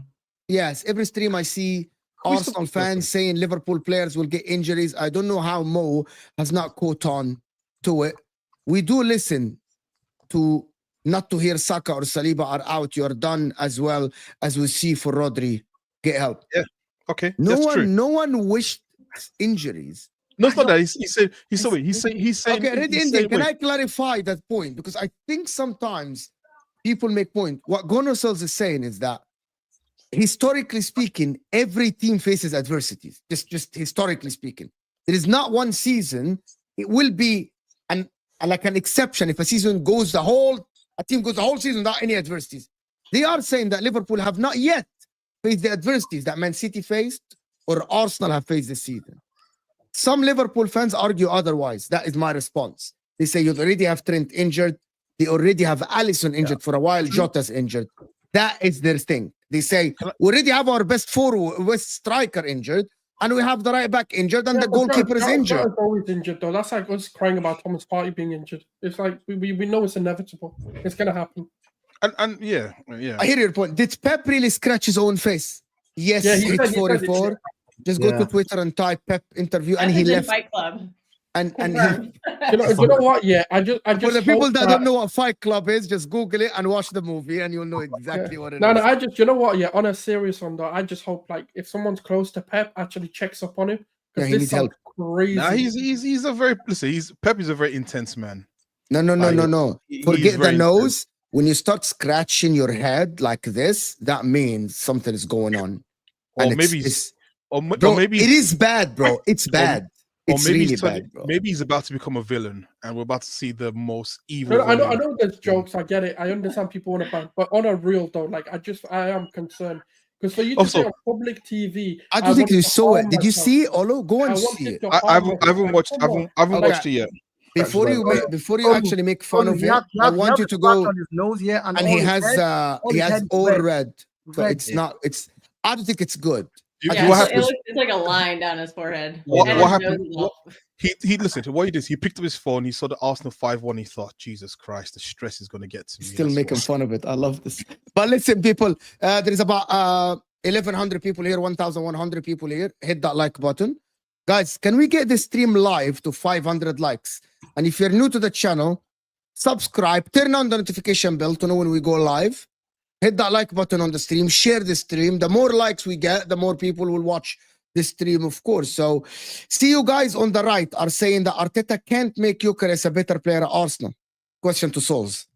Yes, every stream I see Arsenal fans saying Liverpool players will get injuries. I don't know how Mo has not caught on to it. We do listen to not to hear Saka or Saliba are out. You're done as well as we see for Rodri. Get help. Yeah. Okay. No True. one wished injuries. No, it's not that. He's saying. Okay, Red Indian, can I clarify that point? Because I think sometimes people make point. What Gonosels is saying is that historically speaking, every team faces adversities. Just historically speaking, there is not one season. It will be like an exception if a team goes the whole season without any adversities. They are saying that Liverpool have not yet faced the adversities that Man City faced or Arsenal have faced this season. Some Liverpool fans argue otherwise. That is my response. They say you already have Trent injured. They already have Alisson injured for a while. Jota's injured. That is their thing. They say we already have our best striker injured, and we have the right back injured, and the goalkeeper is injured. Jota's always injured, though. That's like us crying about Thomas Partey being injured. It's like we know it's inevitable. It's gonna happen. And yeah. I hear your point. Did Pep really scratch his own face? Yes, yeah, he hit 44. Just go to Twitter and type Pep interview, and he left. Fight Club. And he, you know what? Yeah, I just for the people that don't know what Fight Club is, just Google it and watch the movie, and you'll know exactly what it is. No, I just, you know what? Yeah, on a serious one though, I just hope like if someone's close to Pep, actually checks up on him. Yeah, he needs help. Crazy. Nah, he's a very Pep is a very intense man. No. Forget the nose. When you start scratching your head like this, that means something is going on. Or and maybe bro, maybe it is bad, bro. It's bad. Or It's maybe really he's turning, bad, bro. maybe he's about to become a villain, and we're about to see the most evil. I villain. know there's jokes. I get it. I understand people want to ban, but on a real though, like I am concerned because for you to Also, say on public TV, I don't think wanted you to saw it. harm Did you myself. see it, Olo? Go I and see wanted it. to I harm haven't myself. watched. Come on. I haven't Okay. watched it yet. Before you actually make fun of him, I want you to go. on his nose here, and And all he his has head, he his has head is all red. red. So Red. it's not. It's. I don't think it's good. Yeah, what so happens? it's like a line down his forehead. What and his happened? nose is all- He listened to what he did. He picked up his phone. He saw the Arsenal 5-1. He thought, Jesus Christ, the stress is going to get to me. Still That's making what. fun of it. I love this. But listen, people, there is about 1,100 people here, 1,100 people here. Hit that like button. Guys, can we get this stream live to 500 likes? And if you're new to the channel, subscribe, turn on the notification bell to know when we go live. Hit that like button on the stream. Share the stream. The more likes we get, the more people will watch the stream, of course. So, see you guys on the right are saying that Arteta can't make Gyokeres a better player at Arsenal. Question to Souls.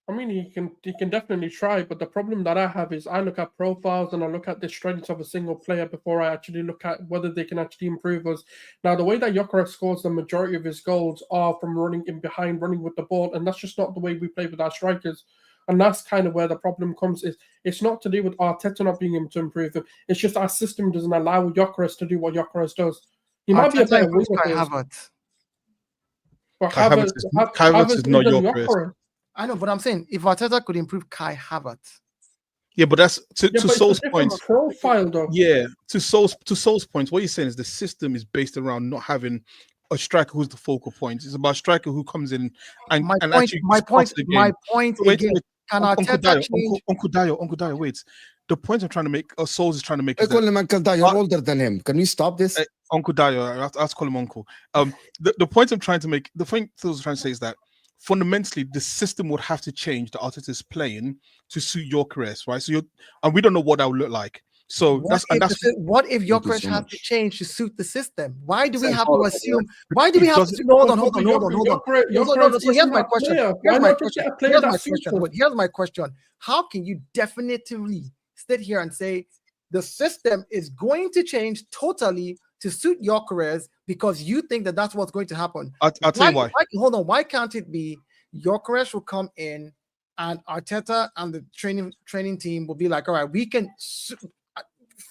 I mean, he can definitely try, but the problem that I have is I look at profiles and I look at the strengths of a single player before I actually look at whether they can actually improve us. Now, the way that Gyokeres scores the majority of his goals are from running in behind, running with the ball, and that's just not the way we play with our strikers. And that's kind of where the problem comes. It's not to do with Arteta not being able to improve him. It's just our system doesn't allow Gyokeres to do what Gyokeres does. He might be a better winger, but Kai Havertz is not Gyokeres. I know, but I'm saying if Arteta could improve Kai Havertz. Yeah, but that's to Sol's point. Profile, though. Yeah, to Sol's point, what he's saying is the system is based around not having a striker who's the focal point. It's about a striker who comes in and My point Wait, again. Can Arteta change? Uncle Dayo, wait. The point I'm trying to make, Souls is trying to make. I call him Uncle Dayo. You're older than him. Can we stop this? Uncle Dayo, I have to call him Uncle. The point I'm trying to make, the point Souls is trying to say is that fundamentally the system would have to change that Arteta is playing to suit Gyokeres, right? So and we don't know what that would look like. So what if Gyokeres has to change to suit the system? Why do we have to assume? Why do we have to? Hold on. So here's my question. Here's my question. How can you definitively sit here and say the system is going to change totally to suit Gyokeres because you think that that's what's going to happen? I'll tell you why. Hold on. Why can't it be Gyokeres will come in and Arteta and the training team will be like, all right, we can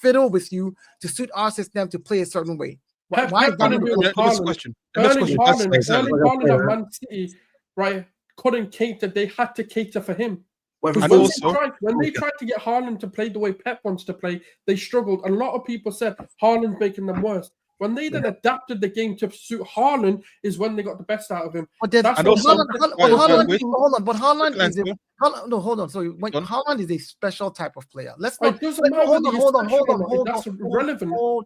fiddle with you to suit our system to play a certain way. Why is that? Question. Erling Haaland of Man City, right, couldn't cater. They had to cater for him. When they tried to get Haaland to play the way Pep wants to play, they struggled. A lot of people said Haaland's making them worse. When they then adapted the game to suit Haaland is when they got the best out of him. But Haaland is a special type of player. Let's not.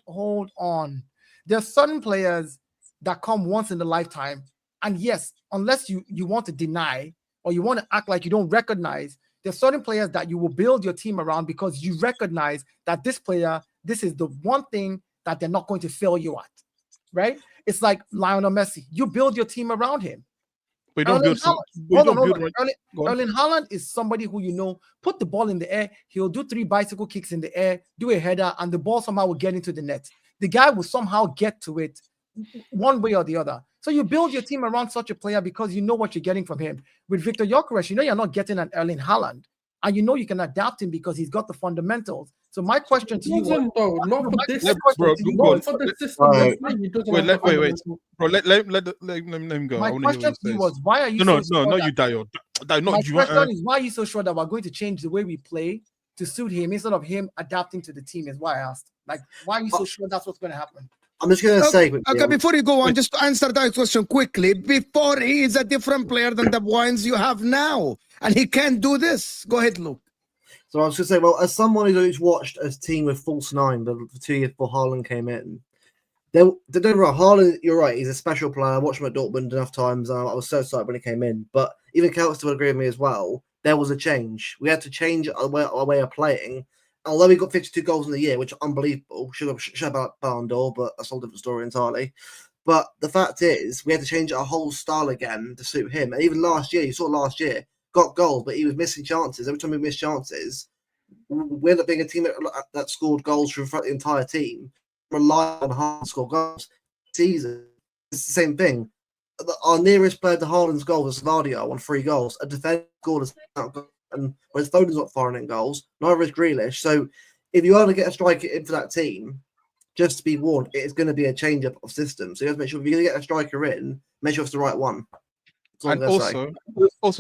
Hold on. There are certain players that come once in a lifetime, and yes, unless you want to deny or you want to act like you don't recognize, there's certain players that you will build your team around because you recognize that this player, this is the one thing that they're not going to fail you at, right? It's like Lionel Messi. You build your team around him. Erling Haaland is somebody who, you know, put the ball in the air, he'll do 3 bicycle kicks in the air, do a header, and the ball somehow will get into the net. The guy will somehow get to it one way or the other. So you build your team around such a player because you know what you're getting from him. With Victor Gyokeres, you know you're not getting an Erling Haaland, and you know you can adapt him because he's got the fundamentals. So my question to you, let him go. Bro, let him go. My question to you was, why are you? No, you Dayo. My question is, why are you so sure that we're going to change the way we play to suit him instead of him adapting to the team? Is why I asked. Like, why are you so sure that's what's going to happen? I'm just going to say quickly. Okay, before you go on, just to answer that question quickly. Before, he is a different player than the ones you have now, and he can't do this. Go ahead, Luke. So I was going to say, well, as someone who's watched a team with false 9 the 2 years before Haaland came in, Haaland, you're right, he's a special player. I watched him at Dortmund enough times, and I was so excited when he came in. But even Kelster would agree with me as well. There was a change. We had to change our way of playing. Although he got 52 goals in the year, which is unbelievable, should have Ballon d'Or, but that's a whole different story entirely. But the fact is, we had to change our whole style again to suit him. And even last year, got goals, but he was missing chances. Every time we missed chances, we ended up being a team that scored goals throughout the entire team, rely on hard to score goals. season, it's the same thing. Our nearest player to Haaland's goal was Sadio on 3 goals. A defender scored and whereas Foden's not firing in goals, neither is Grealish. So if you want to get a striker into that team, just to be warned, it's going to be a change up of system. So you have to make sure if you're going to get a striker in, make sure it's the right one. And also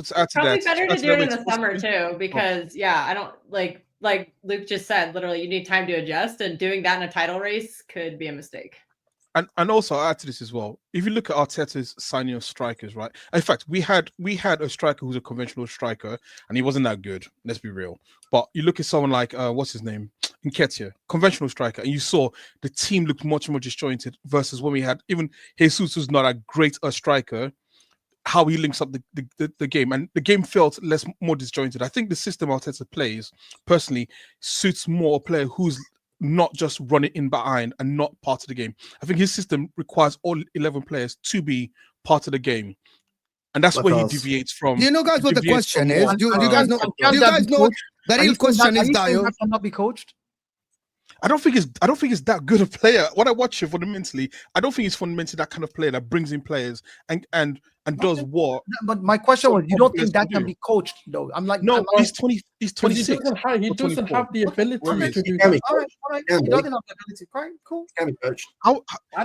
to add to Probably that, better to do it in the summer too, because I don't like Luke just said, literally you need time to adjust, and doing that in a title race could be a mistake. And also I'll add to this as well. If you look at Arteta's signing of strikers, right? In fact, we had a striker who's a conventional striker, and he wasn't that good. Let's be real. But you look at someone like what's his name, Nketiah, conventional striker, and you saw the team looked much more disjointed versus when we had even Jesus, who's not a great striker. How he links up the game, and the game felt more disjointed. I think the system Arteta plays personally suits more a player who's not just running in behind and not part of the game. I think his system requires all 11 players to be part of the game, and that's where he deviates from. Do you know, guys, what the question is? Do you guys know? Do you guys know? The real question is, Dayo, that cannot be coached. I don't think it's that good a player. When I watch it fundamentally, I don't think he's fundamentally that kind of player that brings in players and does what. But my question was, you don't think that can be coached though? I'm like, no, he's 20. He's 26. He doesn't have the ability to do that. All right. He doesn't have the ability. Right, cool. Can be coached.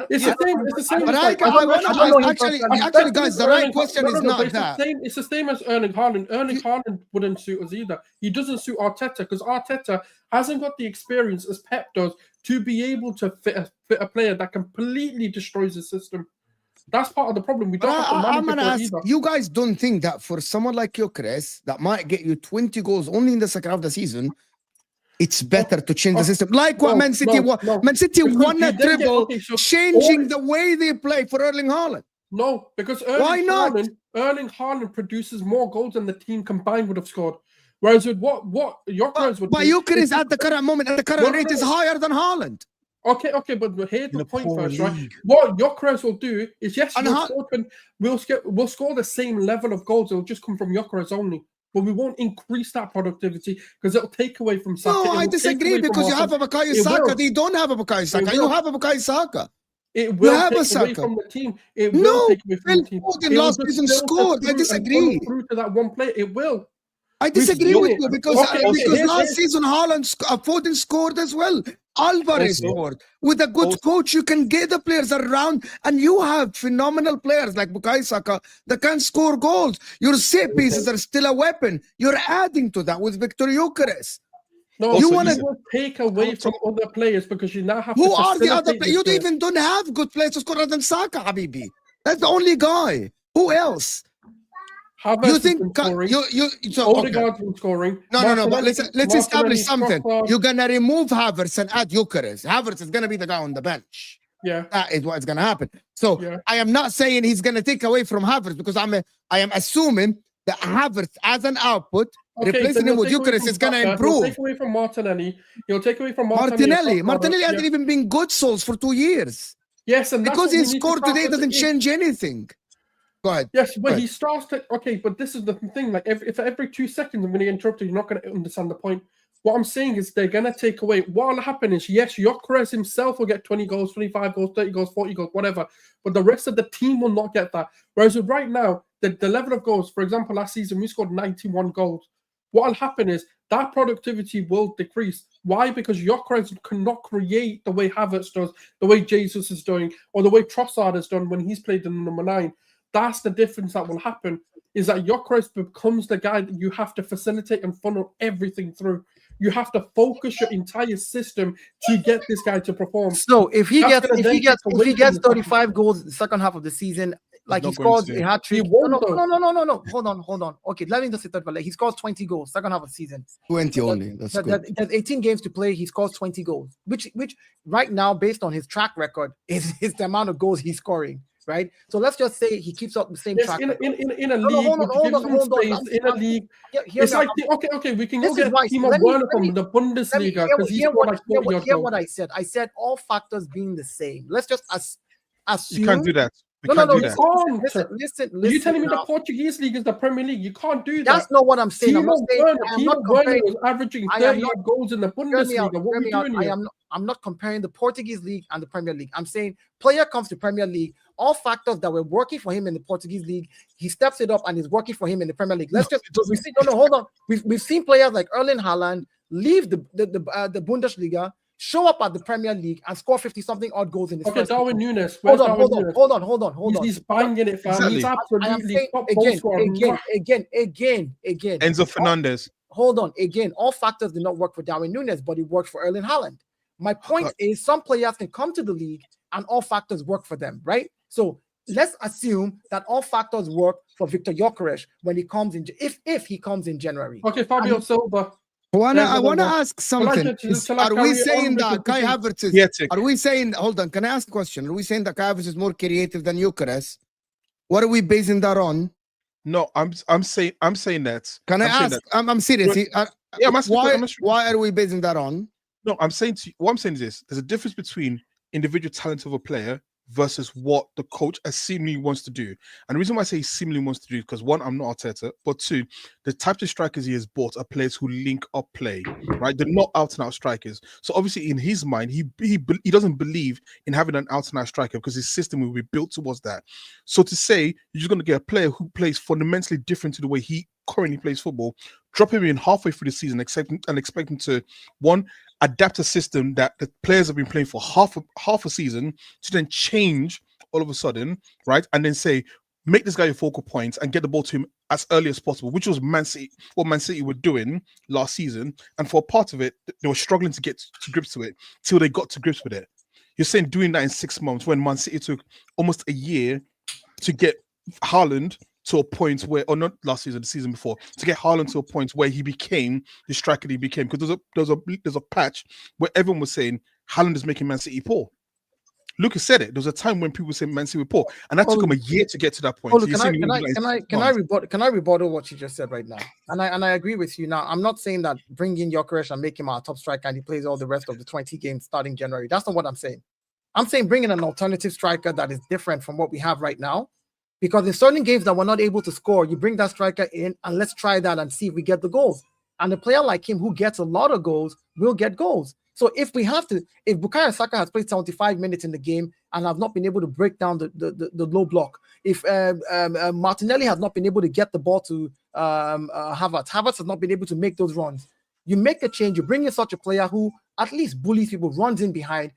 It's the same. But actually, guys, the right question is not that. It's the same as Erling Haaland. Erling Haaland wouldn't suit us either. He doesn't suit Arteta because Arteta hasn't got the experience as Pep does to be able to fit a player that completely destroys the system. That's part of the problem. We don't have to I'm gonna ask, you guys don't think that for someone like Gyokeres that might get you 20 goals only in the second half of the season, it's better to change the system? Like what Man City won. Man City won a treble, changing the way they play for Erling Haaland. No, because Erling Haaland produces more goals than the team combined would have scored. Whereas with what Gyokeres would do... But Gyokeres at the current moment, at the current rate, is higher than Haaland. Okay, but here's the point first, right? What Gyokeres will do is, yes, we'll score the same level of goals. It'll just come from Gyokeres only. But we won't increase that productivity because it'll take away from Saka. No, I disagree because you have a Bukayo Saka. They don't have a Bukayo Saka. You have a Bukayo Saka. It will take away from the team. It will take away from the team. Foden last season scored. I disagree. Through to that one play, it will. I disagree with you because last season Foden scored as well. Alvarez scored. With a good coach, you can get the players around, and you have phenomenal players like Bukayo Saka that can score goals. Your set pieces are still a weapon. You're adding to that with Victor Gyokeres. No, you want to take away from other players because you now have Who are the other players? You don't have good players to score other than Saka, Habibi. That's the only guy. Who else? Havertz you think Odegaard's been scoring? No. But let's establish something. You're gonna remove Havertz and add Gyokeres. Havertz is gonna be the guy on the bench. Yeah, that is what's gonna happen. So I am not saying he's gonna take away from Havertz because I am assuming that Havertz as an output, replacing him with Gyokeres is gonna improve. He'll take away from Martinelli. He'll take away from Martinelli. Martinelli hasn't even been good souls for 2 years. Yes, and because he scored today doesn't change anything. Go ahead. Yes, but he starts to... Okay, but this is the thing. Like, if every 2 seconds I'm going to interrupt you, you're not going to understand the point. What I'm saying is they're going to take away... What will happen is, yes, Gyokeres himself will get 20 goals, 25 goals, 30 goals, 40 goals, whatever. But the rest of the team will not get that. Whereas right now, the level of goals... For example, last season, we scored 91 goals. What will happen is that productivity will decrease. Why? Because Gyokeres cannot create the way Havertz does, the way Jesus is doing, or the way Trossard has done when he's played in number 9. That's the difference that will happen, is that Gyokeres becomes the guy that you have to facilitate and funnel everything through. You have to focus your entire system to get this guy to perform. So if he gets 35 goals in the second half of the season, like he scores a hat trick. No. Hold on. Okay, let me just say that. Like he scores 20 goals second half of the season. 20 only. That's good. There's 18 games to play. He scores 20 goals, which right now, based on his track record, is the amount of goals he's scoring. Right, so let's just say he keeps up the same track. In a league, in a league, it's like okay, we can go get Timo Werner from the Bundesliga because he's got like 40 hear what I said. I said all factors being the same. Let's just assume you can't do that. We can't do that. Listen. Are you telling me the Portuguese league is the Premier League? You can't do that. That's not what I'm saying. I'm not saying. Timo Werner was averaging 30 goals in the Bundesliga. What are we doing here? I'm not comparing the Portuguese league and the Premier League. I'm saying player comes to Premier League. All factors that were working for him in the Portuguese league, he steps it up and is working for him in the Premier League. Hold on. We've seen players like Erling Haaland leave the Bundesliga, show up at the Premier League and score 50-something odd goals in his first Darwin Nunes. Hold on. He's banging it, fam. Exactly. He's absolutely top goal scorer. Again. Enzo Fernandez. Hold on. Again, all factors did not work for Darwin Nunes, but it worked for Erling Haaland. My point is some players can come to the league and all factors work for them, right? So let's assume that all factors work for Victor Gyokeres when he comes in, if he comes in January. Okay, Fabio Silva. I want to ask something. Are we saying that Kai Havertz is... Are we saying... Hold on, can I ask a question? Are we saying that Kai Havertz is more creative than Gyokeres? What are we basing that on? No, I'm saying that. Can I ask? I'm serious. Why are we basing that on? No, what I'm saying is this. There's a difference between individual talent of a player versus what the coach seemingly wants to do. And the reason why I say he seemingly wants to do is because, one, I'm not Arteta, but two, the types of strikers he has bought are players who link up play, right? They're not out-and-out strikers. So obviously in his mind, he doesn't believe in having an out-and-out striker because his system will be built towards that. So to say you're just going to get a player who plays fundamentally different to the way he currently plays football, drop him in halfway through the season and expect him to, one, adapt a system that the players have been playing for half a season to then change all of a sudden, right? And then say, make this guy your focal point and get the ball to him as early as possible, which was what Man City were doing last season. And for a part of it, they were struggling to get to grips with it till they got to grips with it. You're saying doing that in 6 months when Man City took almost a year to get Haaland to a point where, or not last season, the season before, to get Haaland to a point where he became the striker he became. Because there's a patch where everyone was saying Haaland is making Man City poor. Lucas said it. There was a time when people were saying Man City were poor, and that took him a year to get to that point. Can I rebuttal what you just said right now? And I agree with you. Now, I'm not saying that bring in Gyokeres and make him our top striker and he plays all the rest of the 20 games starting January. That's not what I'm saying. I'm saying bring in an alternative striker that is different from what we have right now. Because in certain games that we're not able to score, you bring that striker in and let's try that and see if we get the goals. And a player like him who gets a lot of goals will get goals. So if Bukayo Saka has played 75 minutes in the game and have not been able to break down the low block, if Martinelli has not been able to get the ball to Havertz has not been able to make those runs, you make a change, you bring in such a player who at least bullies people, runs in behind,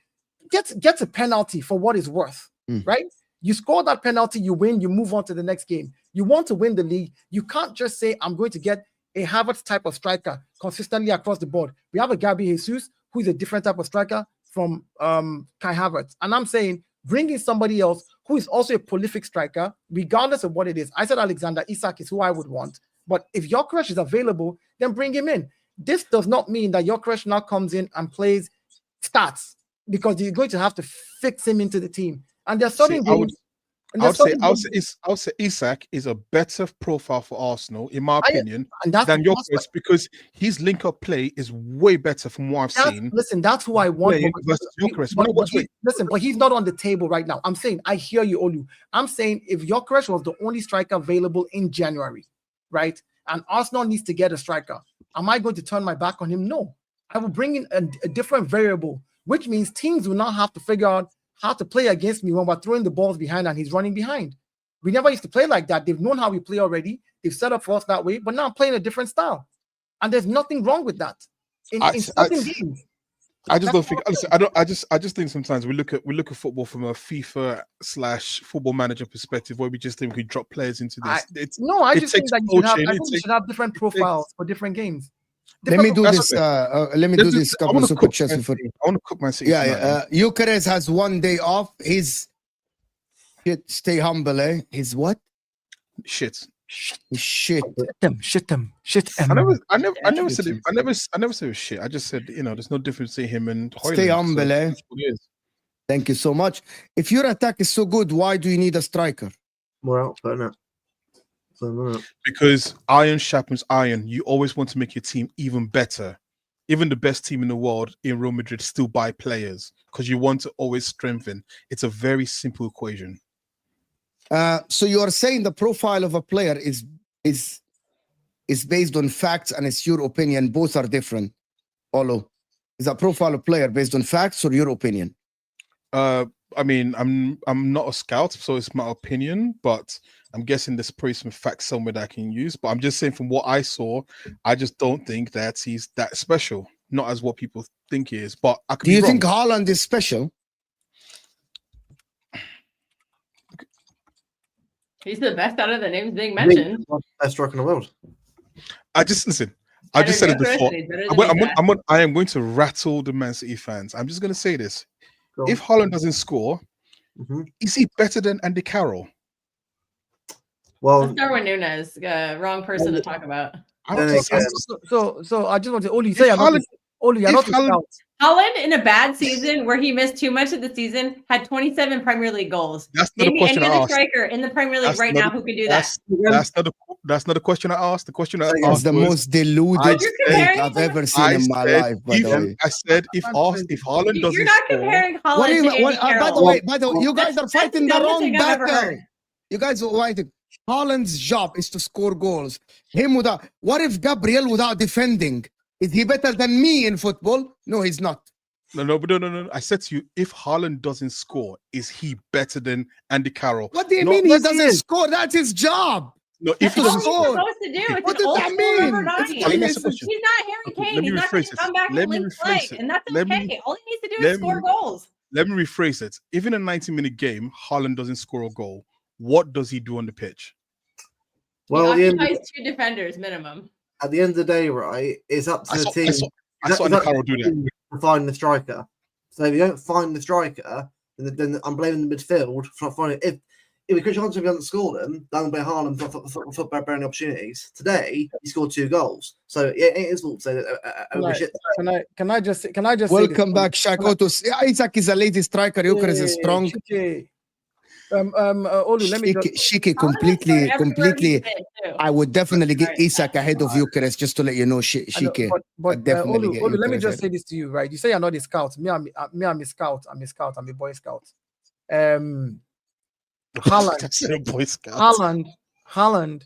gets a penalty for what it's worth, right? You score that penalty, you win, you move on to the next game. You want to win the league. You can't just say, I'm going to get a Havertz type of striker consistently across the board. We have a Gabriel Jesus, who is a different type of striker from Kai Havertz. And I'm saying, bring in somebody else who is also a prolific striker, regardless of what it is. I said Alexander Isak is who I would want. But if Gyokeres is available, then bring him in. This does not mean that Gyokeres now comes in and plays stats, because you're going to have to fix him into the team. And there's certain games. I would say Isak is a better profile for Arsenal, in my opinion, than Gyokeres, because his link-up play is way better from what I've seen. Listen, that's who I want. Versus Gyokeres. Listen, but he's not on the table right now. I'm saying, I hear you, Olu. I'm saying if Gyokeres was the only striker available in January, right, and Arsenal needs to get a striker, am I going to turn my back on him? No. I will bring in a different variable, which means teams will not have to figure out how to play against me when we're throwing the balls behind and he's running behind. We never used to play like that. They've known how we play already. They've set up for us that way, but now I'm playing a different style. And there's nothing wrong with that. I just don't think. I just think sometimes we look at football from a FIFA/football manager perspective, where we just think we drop players into this. I just think that you should have different profiles for different games. Let me do this. Let me do this. I want to cook my City. Gyokeres has 1 day off. His shit. Stay humble, eh? His what? Shit. Shit. Shit them. I never said it. I never said it was shit. I just said, there's no difference between him and Højlund. Stay humble, eh? Thank you so much. If your attack is so good, why do you need a striker? Well, but no. Because iron sharpens iron. You always want to make your team even better. Even the best team in the world in Real Madrid still buy players because you want to always strengthen. It's a very simple equation. So you are saying the profile of a player is based on facts and it's your opinion. Both are different. Olo, is a profile of player based on facts or your opinion? I mean, I'm not a scout, so it's my opinion, but I'm guessing there's probably some facts somewhere that I can use. But I'm just saying, from what I saw, I just don't think that he's that special. Not as what people think he is. But I could Do you be wrong. think Haaland is special? He's the best out of the names being mentioned. Best striker in the world. I just listen. I just said it before. I am going to rattle the Man City fans. I'm just going to say this: if Haaland doesn't score, is he better than Andy Carroll? Well, That's Darwin Núñez, wrong person to talk about. So I just want to Oli say, Oli, you're not a scout. Haaland in a bad season where he missed too much of the season had 27 Premier League goals. That's not Maybe the question any I other asked. striker in the Premier League right now who can do that. That's not the question I asked. The question I asked That's the most deluded thing I've ever seen in my life. By the way, I said if Haaland doesn't you're not score, comparing Haaland to Andy Carroll. By the way, you guys are fighting the wrong battle. You guys are fighting. Haaland's job is to score goals. What if Gabriel without defending? Is he better than me in football? No, he's not. No. I said to you, if Haaland doesn't score, is he better than Andy Carroll? What do you mean he doesn't score? That's his job. No, if he That's doesn't all score, he's supposed to do. What does that mean? He's not Harry Kane. He's not going to come back and link play, and that's okay. All he needs to do is score goals. Let me rephrase it. If in a 90-minute game, Haaland doesn't score a goal, what does he do on the pitch? Well, he occupies 2 defenders minimum. At the end of the day, right, it's up to the team. I saw Andy Carroll do that. To find the striker. So if you don't find the striker, then I'm blaming the midfield for not finding it. If Chris Johnson doesn't score them, then I'm blaming Haaland for bearing opportunities. Today, he scored 2 goals. So it is fault to say that. Can I just Welcome back, Shakoto. Isaac is a lady striker. Gyokeres is strong. Olu, let me Shiki completely. I would definitely get Isaac ahead of Gyokeres, just to let you know, Shiki. But definitely Olu, let me just say this to you, right? You say you're not a scout. I'm a scout. I'm a Boy Scout. Haaland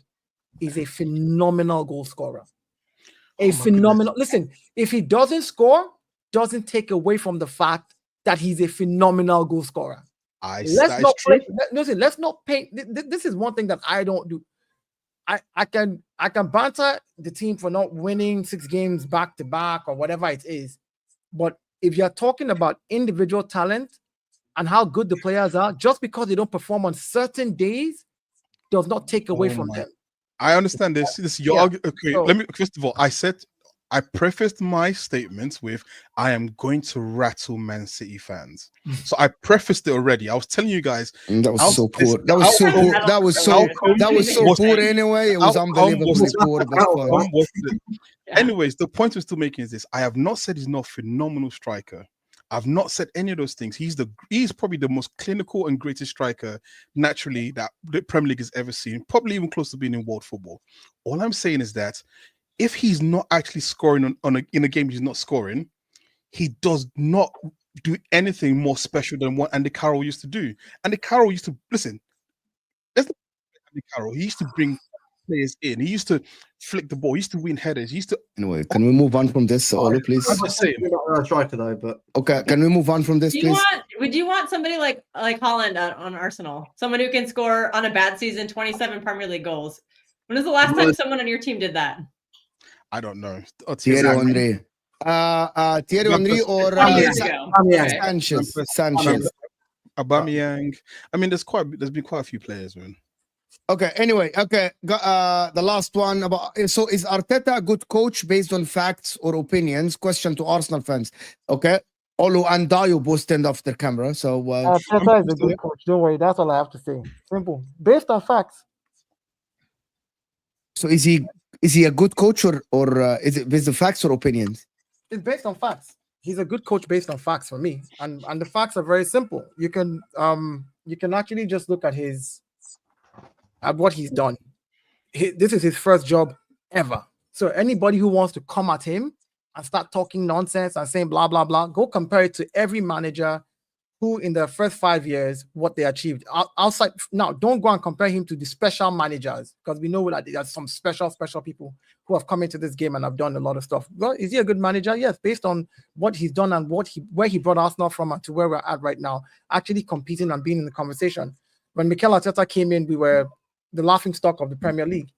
is a phenomenal goal scorer. Listen, if he doesn't score, doesn't take away from the fact that he's a phenomenal goal scorer. Let's not paint. This is one thing that I don't do. I can banter the team for not winning 6 games back to back or whatever it is, but if you're talking about individual talent and how good the players are, just because they don't perform on certain days does not take away from them. I understand this. This is your argument. Okay, let me first of all. I prefaced my statements with, I am going to rattle Man City fans. So I prefaced it already. I was telling you guys. That was so poor. That was so poor anyway. It was unbelievably poor. Anyways, the point we're still making is this. I have not said he's not a phenomenal striker. I've not said any of those things. He's probably the most clinical and greatest striker naturally that the Premier League has ever seen, probably even close to being in world football. All I'm saying is that if he's not actually scoring in a game he's not scoring, he does not do anything more special than what Andy Carroll used to do. Andy Carroll used to listen. Andy Carroll, he used to bring players in. He used to flick the ball. He used to win headers. He used to. Anyway, can we move on from this, Olu, please? I'm just saying. Not a striker though, but okay. Can we move on from this, please? Would you want somebody like Haaland on Arsenal? Someone who can score on a bad season 27 Premier League goals. When was the last time someone on your team did that? I don't know. Thierry Henry. Thierry Henry or Sanchez. Aubameyang. I mean, there's been quite a few players, man. Okay. Anyway, okay. The last one so is Arteta a good coach based on facts or opinions? Question to Arsenal fans. Okay. Olu and Dayo both stand off their camera. So Arteta is a good coach. Don't worry. That's all I have to say. Simple. Based on facts. So is he a good coach or is it based on facts or opinions? It's based on facts. He's a good coach based on facts for me, and the facts are very simple. You can actually just look at what he's done. This is his first job ever. So anybody who wants to come at him and start talking nonsense and saying blah blah blah, go compare it to every manager who in the first 5 years what they achieved outside. Now, don't go and compare him to the special managers because we know that there's some special people who have come into this game and have done a lot of stuff. Well, is he a good manager? Yes, based on what he's done and where he brought Arsenal from and to where we're at right now, actually competing and being in the conversation. When Mikel Arteta came in, we were the laughing stock of the Premier League.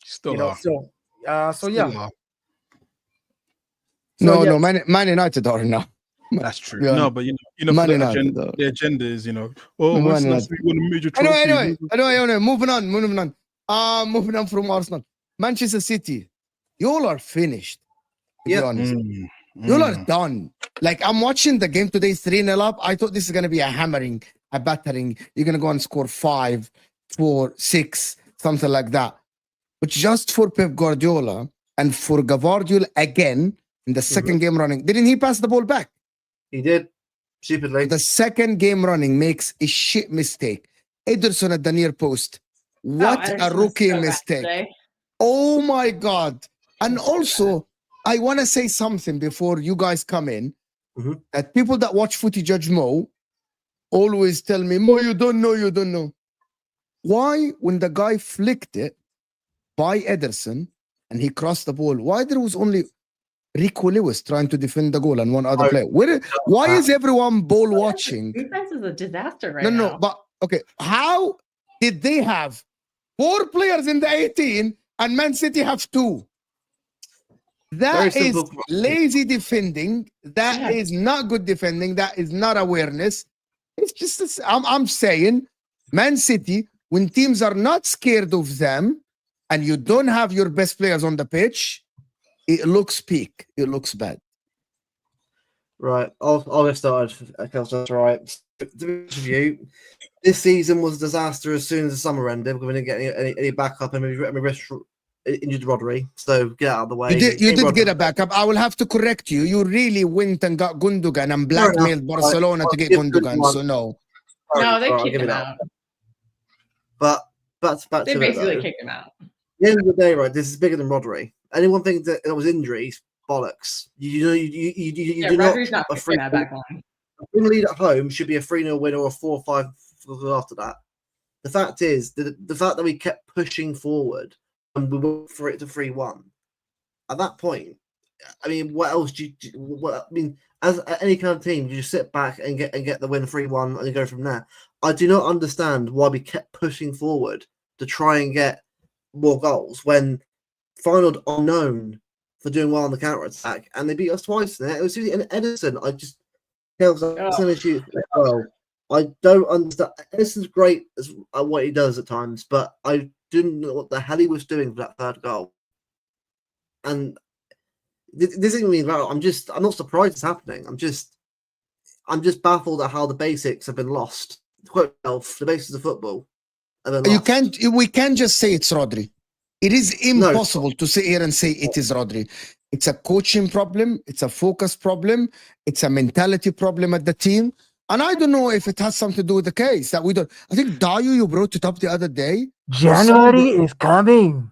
Still are. So yeah. No, Man United are now. That's true. Yeah. No, but for Man the United, the agenda is, when's the last we won a major trophy? Anyway, moving on. Moving on from Arsenal. Manchester City, you all are finished. To be honest. You all are done. Like, I'm watching the game today, 3-0 up. I thought this is going to be a hammering, a battering. You're going to go and score 5, 4, 6, something like that. But just for Pep Guardiola and for Guardiola again, in the second game running, didn't he pass the ball back? He did. Stupidly. The second game running makes a shit mistake. Ederson at the near post. What a rookie mistake. Oh my God. And also, I want to say something before you guys come in. That people that watch Footy Judge Mo always tell me, Mo, you don't know. Why, when the guy flicked it by Ederson and he crossed the ball, why there was only Rico Lewis trying to defend the goal and one other player? Why is everyone ball watching? Defense is a disaster right now. No, but okay. How did they have 4 players in the 18 and Man City have 2? That is lazy defending. That is not good defending. That is not awareness. It's just, I'm saying, Man City, when teams are not scared of them and you don't have your best players on the pitch, it looks peak. It looks bad. Right. I'll get started. That's right. To be honest with you, this season was a disaster as soon as the summer ended because we didn't get any backup and we injured Rodri. So get out of the way. You did get a backup. I will have to correct you. You really went and got Gundogan and blackmailed Barcelona to get Gundogan. So no. No, they kicked him out. But back they to basically kicked him out. At the end of the day, right, this is bigger than Rodri. Anyone thinks that it was injuries, bollocks. You do Rodri's not a free that back line. A win lead at home should be a 3-0 win or a 4-5 after that. The fact is, the fact that we kept pushing forward and we went for it to 3-1. At that point, I mean, what else do you? As any kind of team, you just sit back and get the win 3-1 and you go from there. I do not understand why we kept pushing forward to try and get more goals when Feyenoord are known for doing well on the counter attack, and they beat us twice in it. It was an Ederson. I just well. I don't understand. Edison's great at what he does at times, but I didn't know what the hell he was doing for that third goal. And this isn't mean about. I'm not surprised it's happening. I'm just baffled at how the basics have been lost. Quote yourself, the basics of football. We can't just say it's Rodri. It is impossible to sit here and say it is Rodri. It's a coaching problem. It's a focus problem. It's a mentality problem at the team. And I don't know if it has something to do with the case that we don't. I think Dayo, you brought it up the other day. January is coming.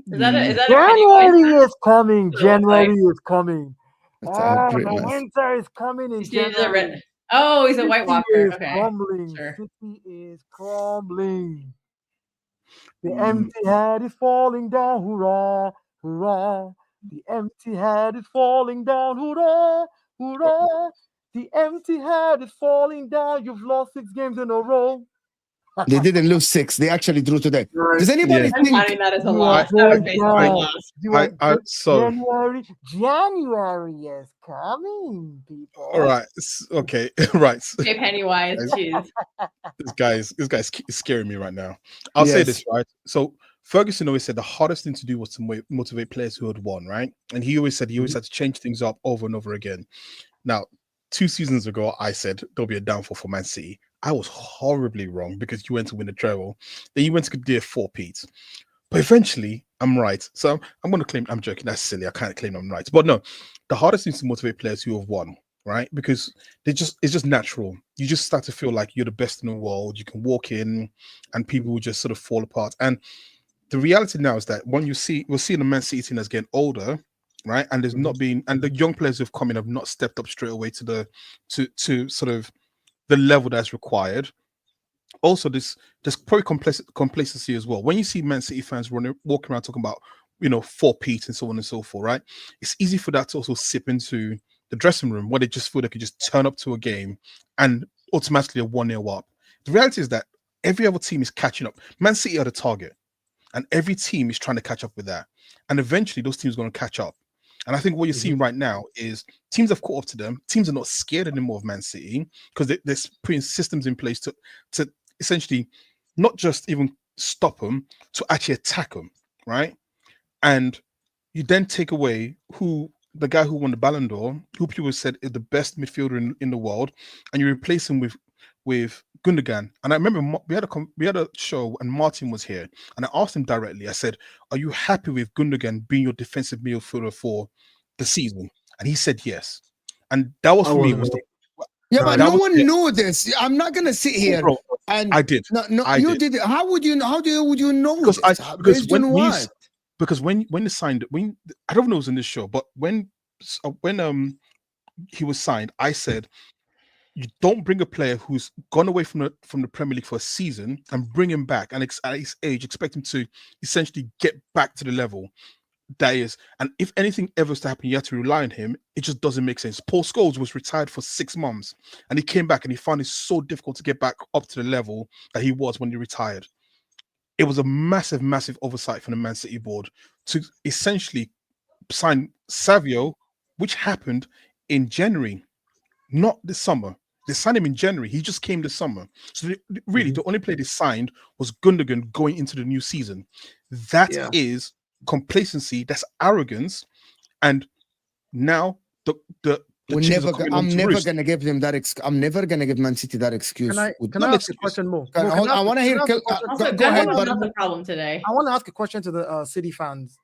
Is that January is coming. January is coming. The winter is coming in January. Oh, he's a White Walker. Okay. Crumbling. Sure. City is crumbling. The empty head is falling down. Hurrah, hurrah. The empty head is falling down. Hurrah, hurrah. The empty head is falling down. You've lost 6 games in a row. They didn't lose 6. They actually drew today. Does anybody think that is a loss? January is coming, people. All right. Okay. Right. Okay, Pennywise. Jeez. This guy's scaring me right now. I'll say this, right? So Ferguson always said the hardest thing to do was to motivate players who had won, right? And he always said he always had to change things up over and over again. Now, 2 seasons ago, I said there'll be a downfall for Man City. I was horribly wrong because you went to win the treble. Then you went to do a 4-peat. But eventually, I'm right. So I'm going to claim, I'm joking, that's silly. I can't claim I'm right. But no, the hardest thing is to motivate players who have won, right? Because it's just natural. You just start to feel like you're the best in the world. You can walk in and people will just sort of fall apart. And the reality now is that when we're seeing the Man City team that's getting older, right? And there's not been, and the young players who've come in have not stepped up straight away to sort of the level that's required. Also, there's probably complacency as well. When you see Man City fans walking around talking about, 4-peat and so on and so forth, right? It's easy for that to also sip into the dressing room where they just feel they could just turn up to a game and automatically a 1-0 up. The reality is that every other team is catching up. Man City are the target, and every team is trying to catch up with that. And eventually, those teams are going to catch up. And I think what you're seeing right now is teams have caught up to them. Teams are not scared anymore of Man City because they're putting systems in place to essentially not just even stop them, to actually attack them, right? And you then take away the guy who won the Ballon d'Or, who people said is the best midfielder in the world, and you replace him with Gundogan. And I remember we had a show and Martin was here, and I asked him directly. I said, "Are you happy with Gundogan being your defensive midfielder for the season?" And he said yes. And that was for me. But no one knew this. I'm not gonna sit here. Bro, and I did. You did. How would you? How would you know? Because when they signed, I don't know if it was in this show, but when he was signed, I said, you don't bring a player who's gone away from the Premier League for a season and bring him back, and at his age, expect him to essentially get back to the level that is. And if anything ever was to happen, you have to rely on him. It just doesn't make sense. Paul Scholes was retired for 6 months, and he came back, and he found it so difficult to get back up to the level that he was when he retired. It was a massive, massive oversight from the Man City board to essentially sign Savio, which happened in January, not this summer. They signed him in January. He just came this summer. So the only player they signed was Gundogan going into the new season. That is complacency. That's arrogance. And now I'm never gonna give them that. I'm never gonna give Man City that excuse. Can I ask a question more? I want to hear. Go ahead. Not the problem today. I want to ask a question to the City fans.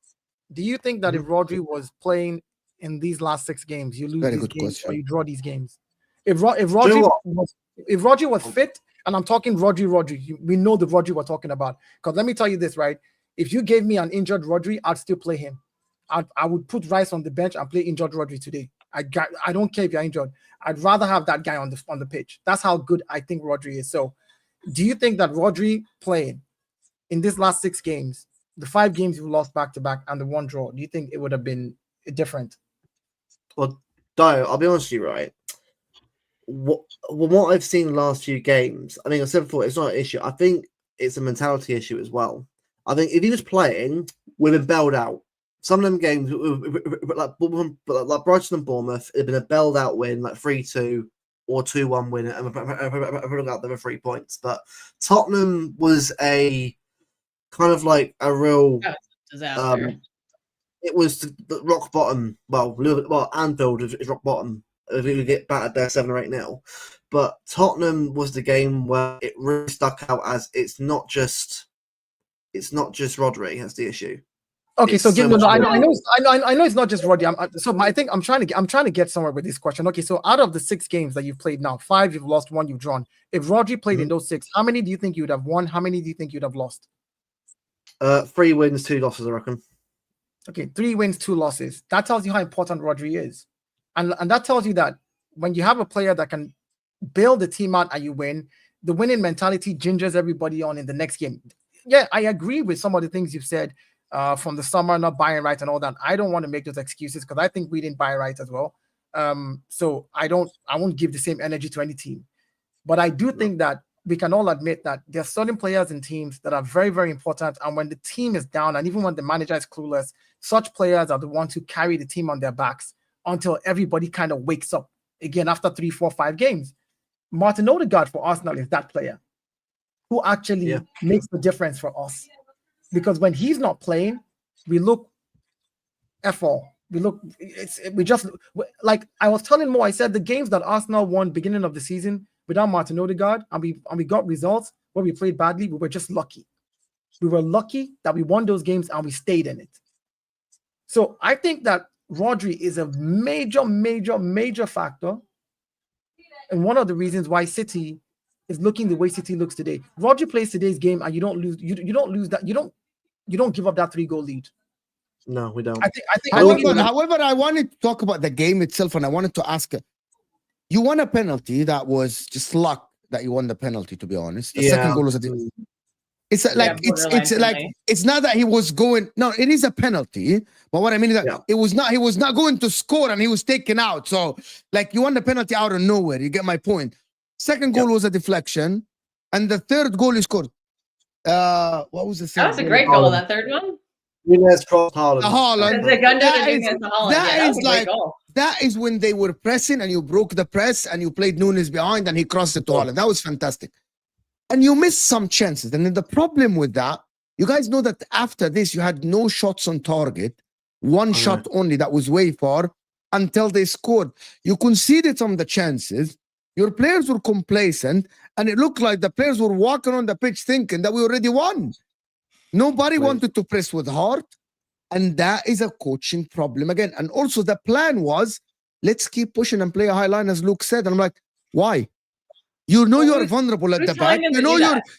Do you think that if Rodri was playing in these last 6 games, you lose these games or you draw these games? If Rodri was fit, and I'm talking Rodri, we know the Rodri we're talking about. Because let me tell you this, right? If you gave me an injured Rodri, I'd still play him. I would put Rice on the bench and play injured Rodri today. I don't care if you're injured. I'd rather have that guy on the pitch. That's how good I think Rodri is. So, do you think that Rodri playing in this last 6 games, the 5 games you lost back to back and the 1 draw, do you think it would have been different? Well, Dayo, I'll be honest with you, right? What I've seen in the last few games, I think I said before, it's not an issue. I think it's a mentality issue as well. I think if he was playing, we've been bailed out. Some of them games, like Brighton and Bournemouth, it'd been a bailed out win, like 3-2 or 2-1 win, and we've got them 3 points. But Tottenham was a kind of like a real disaster. It was the rock bottom. Well, Anfield is rock bottom. If we get battered there 7 or 8-0, but Tottenham was the game where it really stuck out as it's not just Rodri. That's the issue. Okay, so I know it's not just Rodri. I'm trying to get somewhere with this question. Okay, so out of the 6 games that you've played now, 5 you've lost, 1 you've drawn. If Rodri played in those 6, how many do you think you'd have won? How many do you think you'd have lost? 3 wins, 2 losses, I reckon. Okay, 3 wins, 2 losses. That tells you how important Rodri is, and that tells you that when you have a player that can build the team out and you win, the winning mentality gingers everybody on in the next game. Yeah, I agree with some of the things you've said. From the summer, not buying right and all that. I don't want to make those excuses because I think we didn't buy right as well. So I won't give the same energy to any team. But I do think that we can all admit that there are certain players in teams that are very, very important. And when the team is down, and even when the manager is clueless, such players are the ones who carry the team on their backs until everybody kind of wakes up again after 3, 4, 5 games. Martin Odegaard for Arsenal is that player who actually makes the difference for us. Because when he's not playing, we look F4. We just like I was telling Mo, I said the games that Arsenal won beginning of the season without Martin Odegaard, and we got results where we played badly. We were just lucky. We were lucky that we won those games and we stayed in it. So I think that Rodri is a major, major, major factor, and one of the reasons why City is looking the way City looks today. Rodri plays today's game, and you don't lose. You don't lose that. You don't give up that 3-goal lead. No, we don't. However, I wanted to talk about the game itself, and I wanted to ask, you won a penalty that was just luck that you won the penalty. To be honest, the Yeah. second goal was it's like it's not that he was going. No, it is a penalty. But what I mean is that it was not. He was not going to score, and he was taken out. So like you won the penalty out of nowhere. You get my point. Second goal was a deflection, and the third goal he scored. What was the third? That was a great goal. That third one. Nunez crossed Haaland. That is when they were pressing, and you broke the press, and you played Nunez behind, and he crossed it to Haaland. That was fantastic. And you missed some chances. And then the problem with that, you guys know that after this, you had no shots on target, one shot only that was way far until they scored. You conceded some of the chances. Your players were complacent, and it looked like the players were walking on the pitch thinking that we already won. Nobody wanted to press with heart, and that is a coaching problem again. And also the plan was, let's keep pushing and play a high line, as Luke said. And I'm like, why? You know you're vulnerable at the back.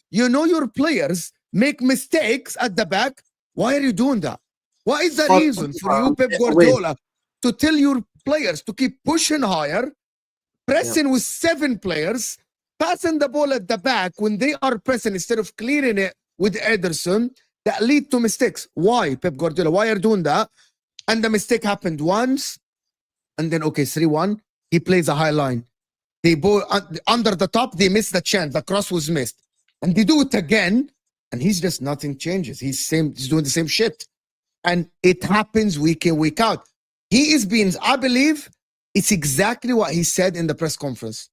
You know your players make mistakes at the back. Why are you doing that? What is the reason for you, Pep Guardiola, to tell your players to keep pushing higher, pressing with 7 players, passing the ball at the back when they are pressing instead of clearing it with Ederson, that lead to mistakes? Why, Pep Guardiola? Why are you doing that? And the mistake happened once, and then, okay, 3-1, he plays a high line. They ball under the top, they miss the chance. The cross was missed. And they do it again, and he's just nothing changes. He's doing the same shit. And it happens week in, week out. He is being, I believe, it's exactly what he said in the press conference.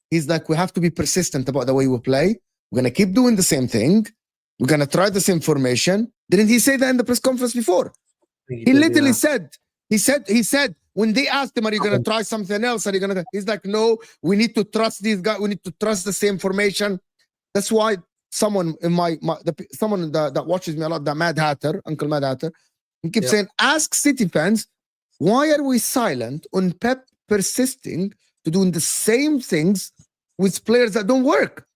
He's like, we have to be persistent about the way we play. We're going to keep doing the same thing. We're going to try the same formation. Didn't he say that in the press conference before? He literally said, he said, when they asked him, are you going to try something else? Are you going to? He's like, no, we need to trust these guys. We need to trust the same formation. That's why someone in someone that watches me a lot, the Mad Hatter, Uncle Mad Hatter, he keeps saying, ask City fans, why are we silent on Pep persisting to doing the same things with players that don't work?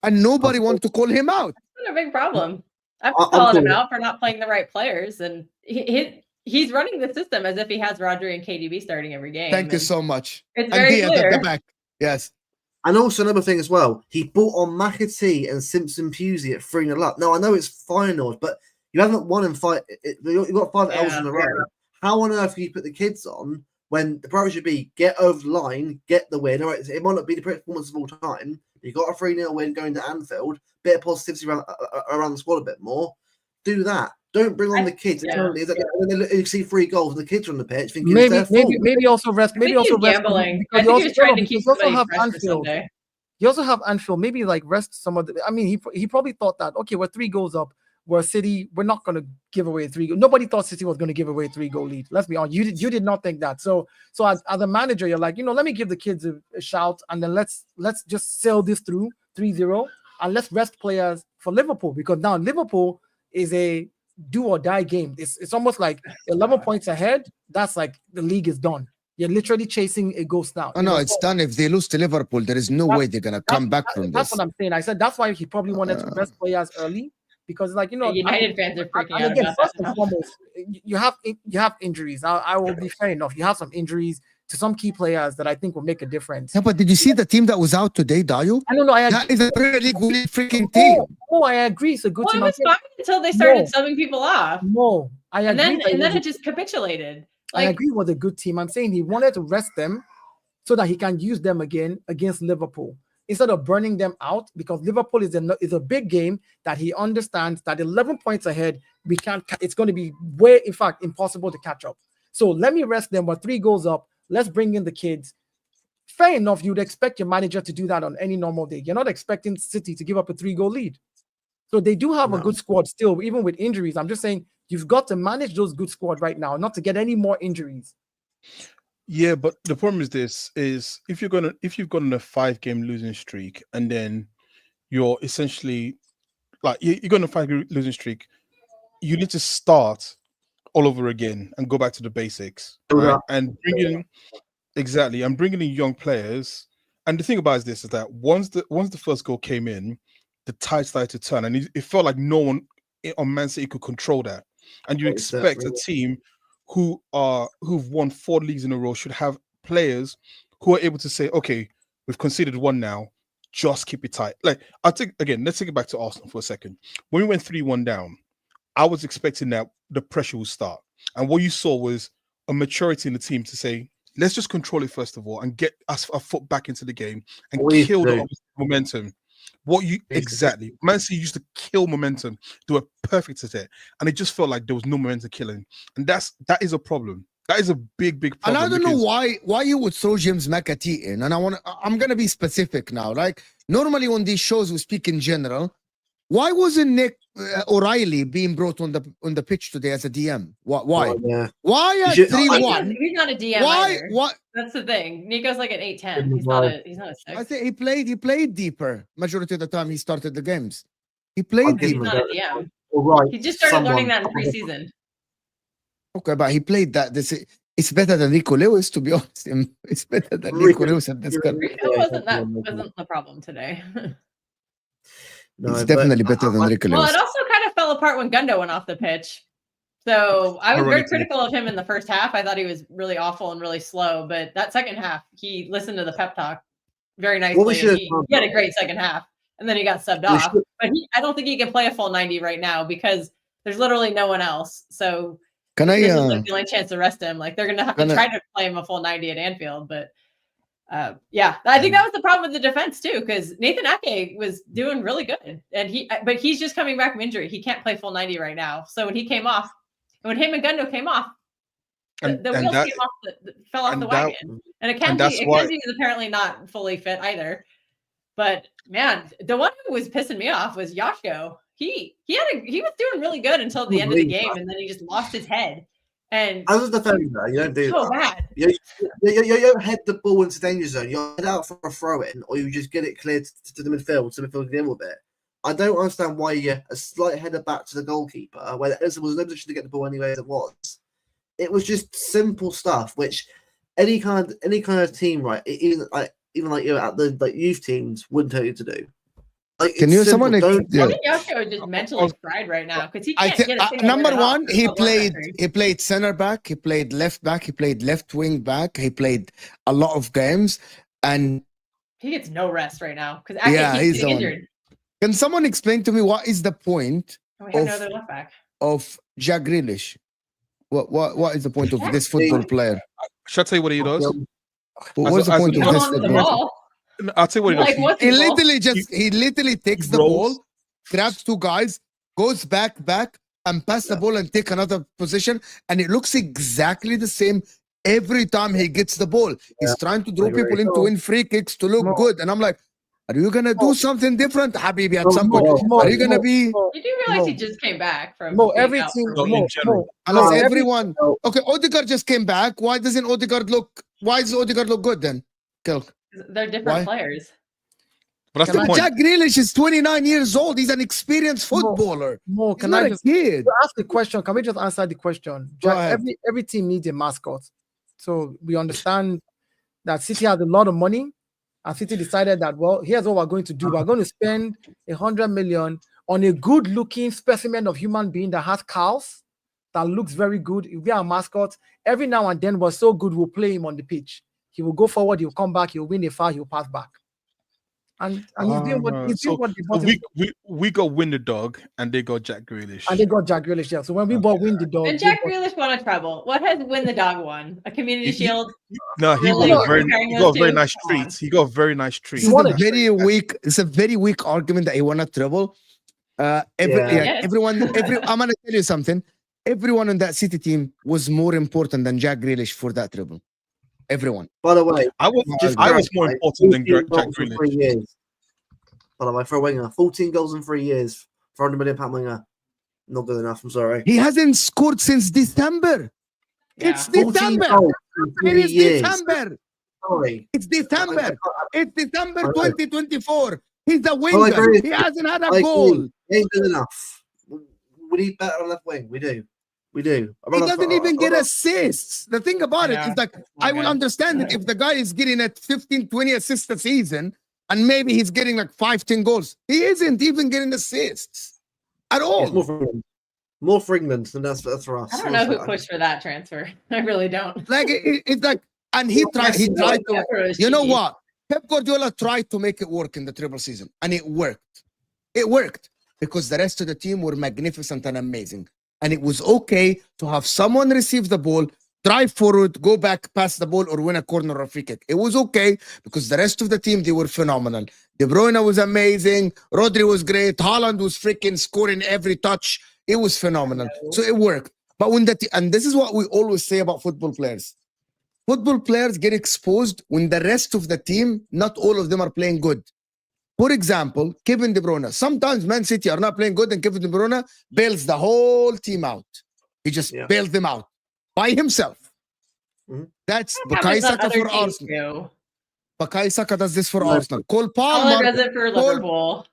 And nobody wants to call him out. It's a big problem. I've been calling him out for not playing the right players, and he's running the system as if he has Rodri and KDB starting every game. Thank you so much. It's very clear. At the back. Yes. And also another thing as well, he brought on McAtee and Simpson Pusey at 3-0 up. Now, I know it's Feyenoord, but you haven't won in 5. You've got 5 L's in a row. How on earth can you put the kids on when the priority should be get over the line, get the win? All right, it might not be the performance of all time. You got a 3-0 win going to Anfield, bit of positivity around the squad a bit more. Do that. Don't bring on the kids. You see 3 goals and the kids are on the pitch thinking maybe also rest. Maybe also rest. Gambling. I think he's trying to keep also have Anfield. You also have Anfield. Maybe like rest some of the. I mean, he probably thought that okay, we're 3 goals up. We're City. We're not going to give away a 3 goal. Nobody thought City was going to give away a 3 goal lead. Let's be honest. You did not think that. So as a manager, you're like, let me give the kids a shout, and then let's just sail this through 3-0, and let's rest players for Liverpool, because now Liverpool is a do or die game. It's almost like 11 points ahead. That's like the league is done. You're literally chasing a ghost now. Oh, no, it's done. If they lose to Liverpool, there is no way they're gonna come back from this. That's what I'm saying. I said that's why he probably wanted to rest players early, because like United fans are freaking out. Again, first and foremost, you have injuries. I will be fair enough. You have some injuries to some key players that I think will make a difference. Yeah, but did you see the team that was out today, Dayo? I don't know. That is a Premier League winning freaking team. Oh, I agree. It's a good team. It was fine until they started subbing people off. No, I agree. And then it just capitulated. I agree with a good team. I'm saying he wanted to rest them so that he can use them again against Liverpool instead of burning them out, because Liverpool is a big game that he understands that 11 points ahead, it's going to be in fact, impossible to catch up. So let me rest them. We're 3 goals up. Let's bring in the kids. Fair enough, you'd expect your manager to do that on any normal day. You're not expecting City to give up a 3-goal lead. So they do have a good squad still, even with injuries. I'm just saying you've got to manage those good squad right now, not to get any more injuries. Yeah, but the problem is if you've got on a 5-game losing streak, and then you're essentially like you're going on a 5-game losing streak, you need to start all over again and go back to the basics, right? And bringing in young players. And the thing about this is that once the first goal came in, the tide started to turn, and it felt like no one on Man City could control that. And you expect a team who've won 4 leagues in a row should have players who are able to say, okay, we've conceded one now, just keep it tight. Like, let's take it back to Arsenal for a second. When we went 3-1 down, I was expecting that the pressure would start. And what you saw was a maturity in the team to say, let's just control it first of all and get us a foot back into the game and kill the momentum. Exactly. Man City used to kill momentum. They were perfect at it. And it just felt like there was no momentum killing. And that is a problem. That is a big problem. And I don't know why you would throw James McAtee in. And I'm gonna be specific now. Like normally on these shows we speak in general. Why wasn't Nick O'Reilly being brought on the pitch today as a DM? Why? Oh, yeah. Why at 3-1? He's not a DM. Why? Either. What? That's the thing. Nico's like an 8-10. He's not a 6. I think he played deeper. Majority of the time he started the games. He played deeper. He's not a DM. Right. He just started learning that in preseason. Okay, but he played that. It's better than Rico Lewis, to be honest. It's better than Rico Lewis at this game. Rico wasn't the problem today. No, it's definitely better than Rico Lewis. Well, it also kind of fell apart when Gundo went off the pitch. So I was very critical of him in the first half. I thought he was really awful and really slow. But that second half, he listened to the pep talk very nicely. He had a great second half. And then he got subbed off. But I don't think he can play a full 90 right now because there's literally no one else. So this is like the only chance to rest him. Like they're going to have to try to play him a full 90 at Anfield. But yeah, I think that was the problem with the defense too, because Nathan Ake was doing really good, and he's just coming back from injury. He can't play full 90 right now. So when he came off, when him and Gundo came off, the wheels fell off the wagon. And Akanji is apparently not fully fit either. But man, the one who was pissing me off was Yashko. He was doing really good until the end of the game, and then he just lost his head. And as a defender, you don't do so that. Bad. You don't head the ball into danger zone. You head out for a throw in, or you just get it cleared to the midfield, so the midfield can deal with it. I don't understand why you're a slight header back to the goalkeeper, where there was no position to get the ball anyway as it was. It was just simple stuff, which any kind of team, right? Even like at the youth teams wouldn't tell you to do. Like, can you I think Yashko is just mentally fried right now because he can't get a number one. He played center back, he played left back, he played left wing back, he played a lot of games, and he gets no rest right now because he's injured. Can someone explain to me what is the point of Jack Grealish? What is the point of this football player? Shall I tell you what he does? What's the point of this football? I'll tell you what he does. He literally takes the ball, grabs two guys, goes back, and pass the ball and take another position, and it looks exactly the same every time he gets the ball. He's trying to draw people in to win free kicks to look good, and I'm like, are you gonna do something different, Habibi? At some point, are you gonna be? You do realize he just came back from every team. Everyone. Okay, Odegaard just came back. Why does Odegaard look good then? They're different players. But that's the point. Jack Grealish is 29 years old. He's an experienced footballer. Can I just ask the question? Can we just answer the question? Jack, every team needs a mascot. So we understand that City has a lot of money. And City decided that, well, here's what we're going to do. We're going to spend 100 million on a good-looking specimen of human being that has cows, that looks very good. He'll be our mascot. Every now and then, we're so good, we'll play him on the pitch. He will go forward, he'll come back, he'll win a foul, he'll pass back. And he's doing what we got Win the Dog and they got Jack Grealish. And they got Jack Grealish, yeah. So when we bought Win the Dog. And Jack Grealish won a treble. What has Win the Dog won? A community shield? No, he got a very nice treat. He got a very nice treat. It's a very weak argument that he won a treble. Everyone, I'm gonna tell you something. Everyone on that City team was more important than Jack Grealish for that treble. Everyone. By the way, I was more important than Jack Grealish. By the way, for a winger, 14 goals in 3 years for £100 million winger. Not good enough. I'm sorry. He hasn't scored since December. Yeah. It's December. It is December. Sorry. It's December. It's December 2024. He's a winger. He hasn't had a goal. He ain't good enough. We need better on left wing. We do. He doesn't even get assists. The thing about it is like, I will understand it if the guy is getting at 15, 20 assists a season, and maybe he's getting like 5-10 goals. He isn't even getting assists at all. More for England than that's for us. I don't know who pushed for that transfer. I really don't. Like it's like And he tried to, you know cheeky. what? Pep Guardiola tried to make it work in the triple season, and it worked. It worked because the rest of the team were magnificent and amazing. And it was okay to have someone receive the ball, drive forward, go back, pass the ball, or win a corner or a free kick. It was okay because the rest of the team, they were phenomenal. De Bruyne was amazing. Rodri was great. Haaland was freaking scoring every touch. It was phenomenal. So it worked. But when and this is what we always say about football players. Football players get exposed when the rest of the team, not all of them are playing good. For example, Kevin De Bruyne. Sometimes Man City are not playing good and Kevin De Bruyne bails the whole team out. He just bails them out by himself. That's Bukayo Saka for Arsenal. Bukayo Saka does this for Arsenal. Cole Palmer does it for Liverpool.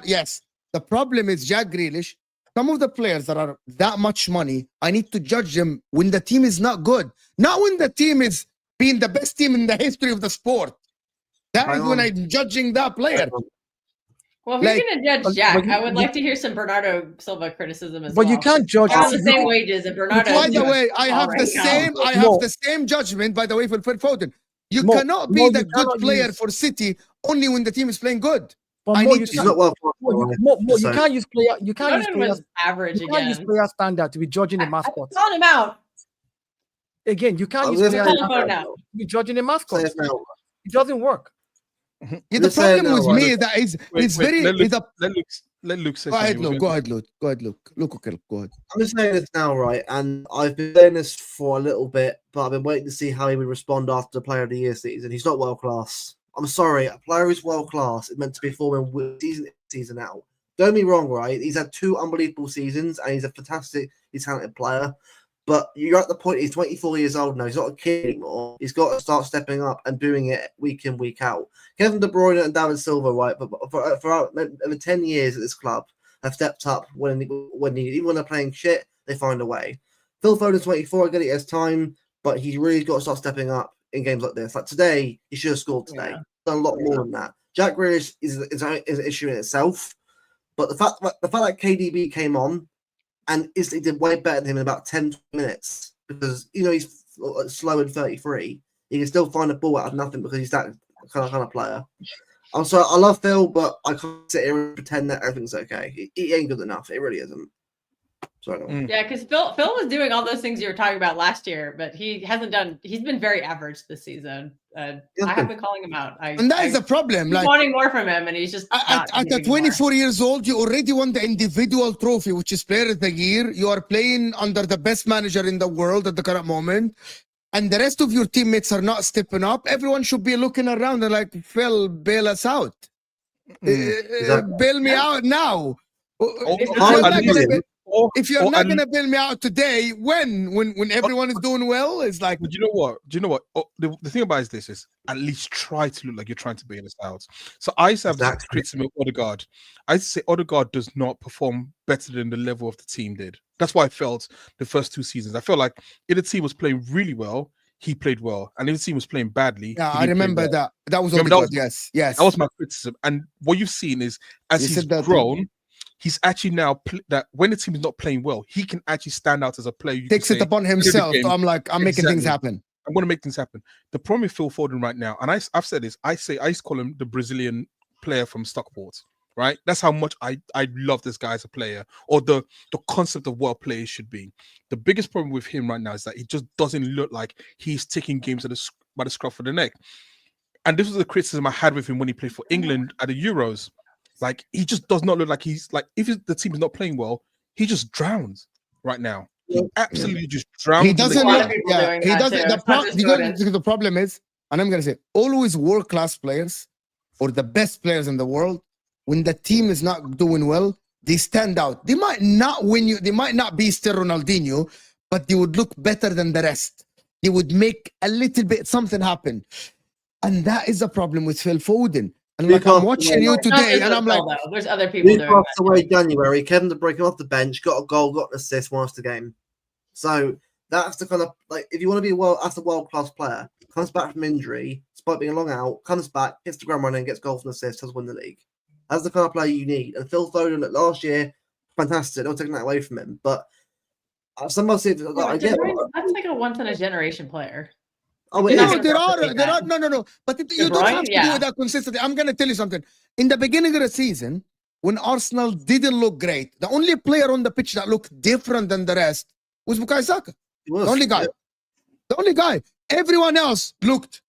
Yes. The problem is Jack Grealish. Some of the players that are that much money, I need to judge them when the team is not good. Not when the team is being the best team in the history of the sport. That is when I'm judging that player. Well, if you're going to judge Jack, I would like to hear some Bernardo Silva criticism as well. But you can't judge. They're on the same wages, and Bernardo. By the way, I have the same judgment. By the way, for Foden, you cannot be the good player for City only when the team is playing good. But you can't use player. You can't use players average. You can't use player standard to be judging a mascot. Call him out. Again, you can't use player standard to be judging a mascot. It doesn't work. Yeah, the problem with me is that it's very. Let Luke say. Go ahead, Luke. Go ahead, Luke. Go ahead, Luke. Luke, okay, go ahead. I'm just saying this now, right? And I've been saying this for a little bit, but I've been waiting to see how he would respond after the Player of the Year season. He's not world class. I'm sorry, a player who's world class is meant to be performing season out. Don't be wrong, right? He's had 2 unbelievable seasons, and he's a fantastic, talented player. But you're at the point, he's 24 years old now. He's not a kid anymore. He's got to start stepping up and doing it week in, week out. Kevin De Bruyne and David Silva, right, but for over 10 years at this club, have stepped up when needed. Even when they're playing shit, they find a way. Phil Foden's 24. I get it as time, but he's really got to start stepping up in games like this. Like today, he should have scored today. Yeah. Done a lot more than that. Jack Grealish is an issue in itself, but the fact that KDB came on and he did way better than him in about 10 minutes because he's slow and 33. He can still find a ball out of nothing because he's that kind of player. I'm sorry, I love Phil, but I can't sit here and pretend that everything's okay. He ain't good enough. It really isn't. Sorry. Yeah, because Phil was doing all those things you were talking about last year, but he hasn't done. He's been very average this season. I have been calling him out. And that is the problem. Like wanting more from him, and he's just at 24 years old, you already won the individual trophy, which is Player of the Year. You are playing under the best manager in the world at the current moment, and the rest of your teammates are not stepping up. Everyone should be looking around and like, Phil, bail us out. Bail me out now. If you're not gonna bail me out today, when everyone is doing well, it's like. But you know what? The thing about this is at least try to look like you're trying to bail us out. So I used to have this criticism of Odegaard. I used to say Odegaard does not perform better than the level of the team did. That's why I felt the first 2 seasons. I felt like if the team was playing really well, he played well, and if the team was playing badly, yeah, I remember that. That was Odegaard. Yes. That was my criticism. And what you've seen is as he's grown. He's actually now that when the team is not playing well, he can actually stand out as a player. Takes it upon himself. So I'm like, I'm making things happen. I'm going to make things happen. The problem with Phil Foden right now, and I've said this, I used to call him the Brazilian player from Stockport, right? That's how much I love this guy as a player, or the concept of what a player should be. The biggest problem with him right now is that he just doesn't look like he's taking games by the scruff of the neck. And this was the criticism I had with him when he played for England at the Euros. Like, he just does not look like he's like, if the team is not playing well, he just drowns right now. He absolutely just drowns. He doesn't look, he doesn't. The problem is, and I'm going to say, always world-class players or the best players in the world, when the team is not doing well, they stand out. They might not win you. They might not be still Ronaldinho, but they would look better than the rest. They would make a little bit something happen. And that is the problem with Phil Foden. And like, I'm watching you today, and I'm like, there's other people doing that. Away January, Kevin De Bruyne off the bench, got a goal, got an assist, won us the game. So that's the kind of, like, if you want to be a world-class player, comes back from injury, despite being long out, comes back, hits the ground running, gets goals and assists, has won the league. That's the kind of player you need. And Phil Foden, last year, fantastic. Not taking that away from him, but somebody said, that's like a once-in-a-generation player. Oh, You're it not is. gonna there replicate are that. no. But you De don't Bruyne? have to do Yeah. it that consistently. I'm gonna tell you something. In the beginning of the season, when Arsenal didn't look great, the only player on the pitch that looked different than the rest was Bukayo Saka. It was. The only guy. The only guy. Everyone else looked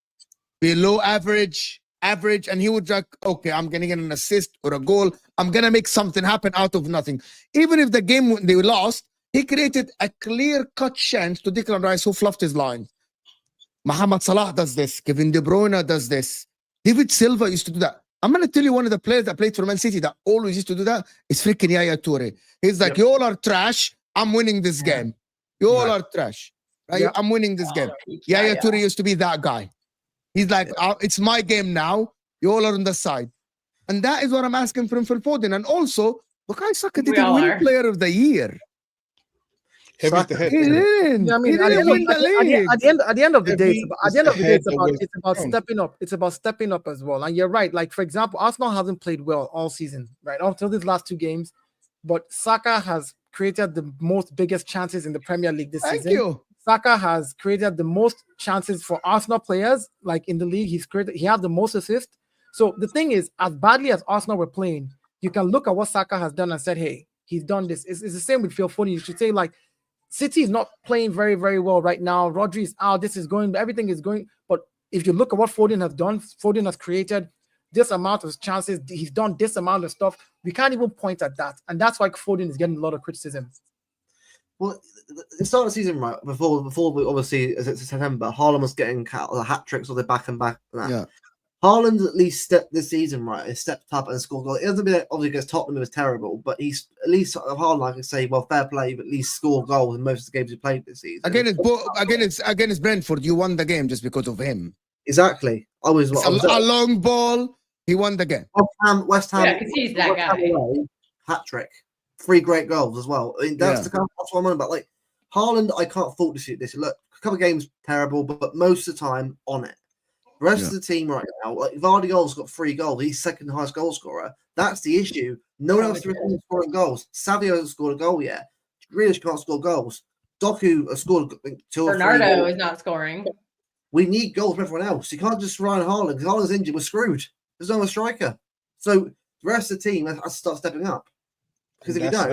below average, and he would like, okay, I'm gonna get an assist or a goal. I'm gonna make something happen out of nothing. Even if the game they lost, he created a clear-cut chance to Declan Rice, who fluffed his line. Mohamed Salah does this. Kevin De Bruyne does this. David Silva used to do that. I'm gonna tell you one of the players that played for Man City that always used to do that is freaking Yaya Toure. He's like, you all are trash. I'm winning this game. You all are trash. Right? Yeah. I'm winning this game. Yaya Toure used to be that guy. He's like, it's my game now. You all are on the side. And that is what I'm asking from Phil Foden. And also, Bukayo Saka didn't all win are. Player of the Year. Heavy's the head. He didn't. Yeah, I mean, He didn't win the league. at the end of the day, Heavy is the head it's about that weighs stepping up. It's about stepping up as well. And you're right. Like, for example, Arsenal hasn't played well all season, right? Until these last 2 games. But Saka has created the most biggest chances in the Premier League this Thank season. you. Saka has created the most chances for Arsenal players, like in the league. He had the most assists. So the thing is, as badly as Arsenal were playing, you can look at what Saka has done and said, hey, he's done this. It's the same with Phil Foden. You should say, like, City is not playing very, very well right now. Rodri is out. Everything is going. But if you look at what Foden has done, Foden has created this amount of chances. He's done this amount of stuff. We can't even point at that. And that's why Foden is getting a lot of criticism. Well, the start of the season, right, before we obviously, as it's September, Haaland was getting hat tricks or the back and back. And that. Yeah. Haaland at least stepped this season, right, has stepped up and scored goals. It doesn't mean that obviously against Tottenham it was terrible, but he's at least Haaland, I can say, well, fair play, but at least scored goals in most of the games he played this season. Against Brentford, you won the game just because of him. Exactly. I was a long ball. He won the game. West Ham. Yeah, because he's that guy. Hat trick. 3 great goals as well. I mean, that's what I'm on about. Like Haaland, I can't fault this. Look, a couple of games terrible, but most of the time on it. The rest of the team right now, like Guardiola's got 3 goals. He's second highest goal scorer. That's the issue. No one else is scoring goals. Savio hasn't scored a goal yet. Grealish can't score goals. Doku has scored 2 or 3 Bernardo goals. is not scoring. We need goals from everyone else. You can't just rely on Haaland. Because Haaland's injured, we're screwed. There's no other striker. So the rest of the team has to start stepping up. Because if you don't,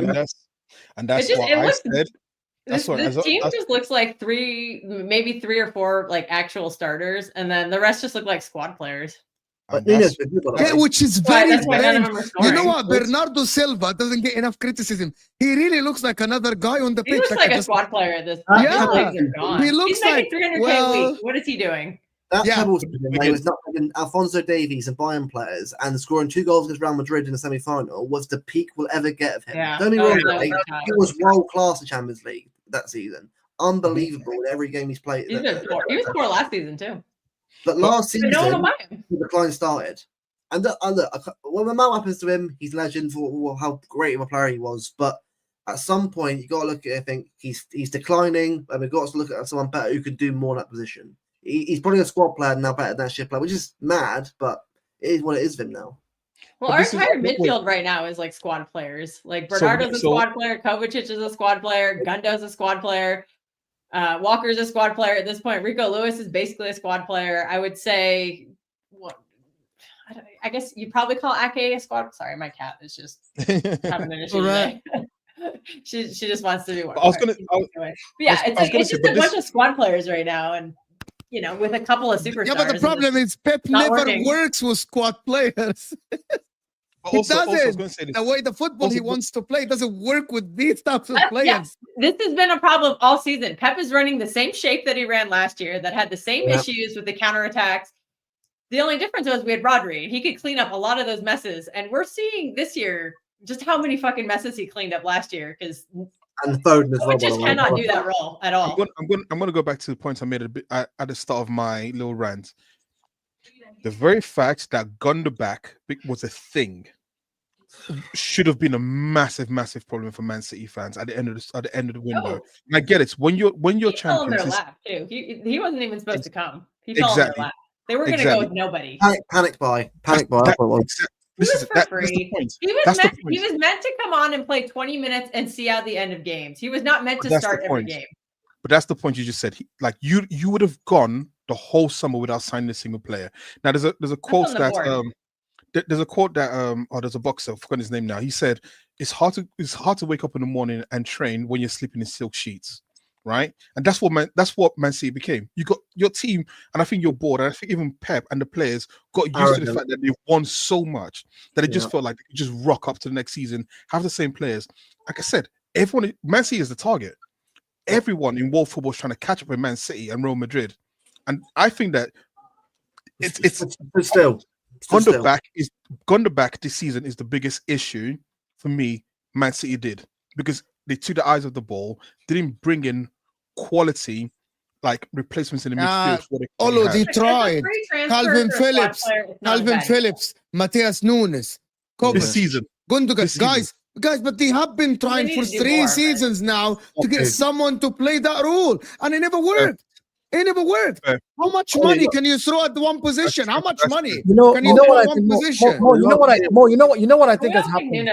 and that's what I said. This team just looks like maybe 3 or 4 like actual starters, and then the rest just look like squad players. Which is very strange. You know what? Which, Bernardo Silva doesn't get enough criticism. He really looks like another guy on the pitch. He looks like a squad player at this point. Yeah. His legs are gone. He looks He's making like 300K a week. What is he doing? That pebble was not having Alphonso Davies and Bayern players and scoring 2 goals against Real Madrid in the semi-final was the peak we'll ever get of him. Yeah. Don't be wrong, he was world class in Champions League that season. Unbelievable in every game he's played. He was poor last season too. But last season, no one will buy him. The decline started. And look, when the amount happens to him, he's legend for how great of a player he was. But at some point, you got to look at it and think he's declining, and we've got to look at someone better who can do more in that position. He's probably a squad player now, better than a shift player, which is mad, but it is what it is of him now. Well, our entire midfield right now is like squad players. Like Bernardo's a squad player, Kovacic is a squad player, Gundo's a squad player, Walker's a squad player at this point. Rico Lewis is basically a squad player. I would say, I guess you probably call Ake a squad. Sorry, my cat is just having an issue today. she just wants to do work. It's just a bunch of squad players right now, and you know, with a couple of superstars. Yeah, but the problem is Pep never works with squad players. He doesn't. The way the football he wants to play doesn't work with these types of players. Yes. This has been a problem all season. Pep is running the same shape that he ran last year that had the same issues with the counterattacks. The only difference was we had Rodri, and he could clean up a lot of those messes. And we're seeing this year just how many fucking messes he cleaned up last year, because and Foden as well. Just cannot do that role at all. I'm going to go back to the points I made at the start of my little rant. The very fact that Gunder back was a thing should have been a massive, massive problem for Man City fans at the end of the window. And I get it. When you're champions, fell on their lap too. He wasn't even supposed to come. He fell on their lap. They were going to go with nobody. Panic buy. This is for free. He was meant to come on and play 20 minutes and see out the end of games. He was not meant to start every game. But that's the point you just said. You would have gone the whole summer without signing a single player. Now there's a quote that there's a quote that there's a boxer, I've forgotten his name now. He said it's hard to wake up in the morning and train when you're sleeping in silk sheets, right? And that's what Man City became. You got your team, and I think you're bored, and I think even Pep and the players got used to the fact that they've won so much that it just felt like they could just rock up to the next season, have the same players. Like I said, Man City is the target. Everyone in world football is trying to catch up with Man City and Real Madrid, and I think that it's still. Gunderback this season is the biggest issue for me. Man City did, because they took the eyes off the ball, didn't bring in quality like replacements in the midfield. Although they tried Calvin Phillips, Matthias Nunes, this season, Gundogan, guys, but they have been trying for 3 seasons now to get someone to play that role, and it never worked. It never worked. How much money can you throw at the one position? How much money can you throw at one position? You know what I think has happened.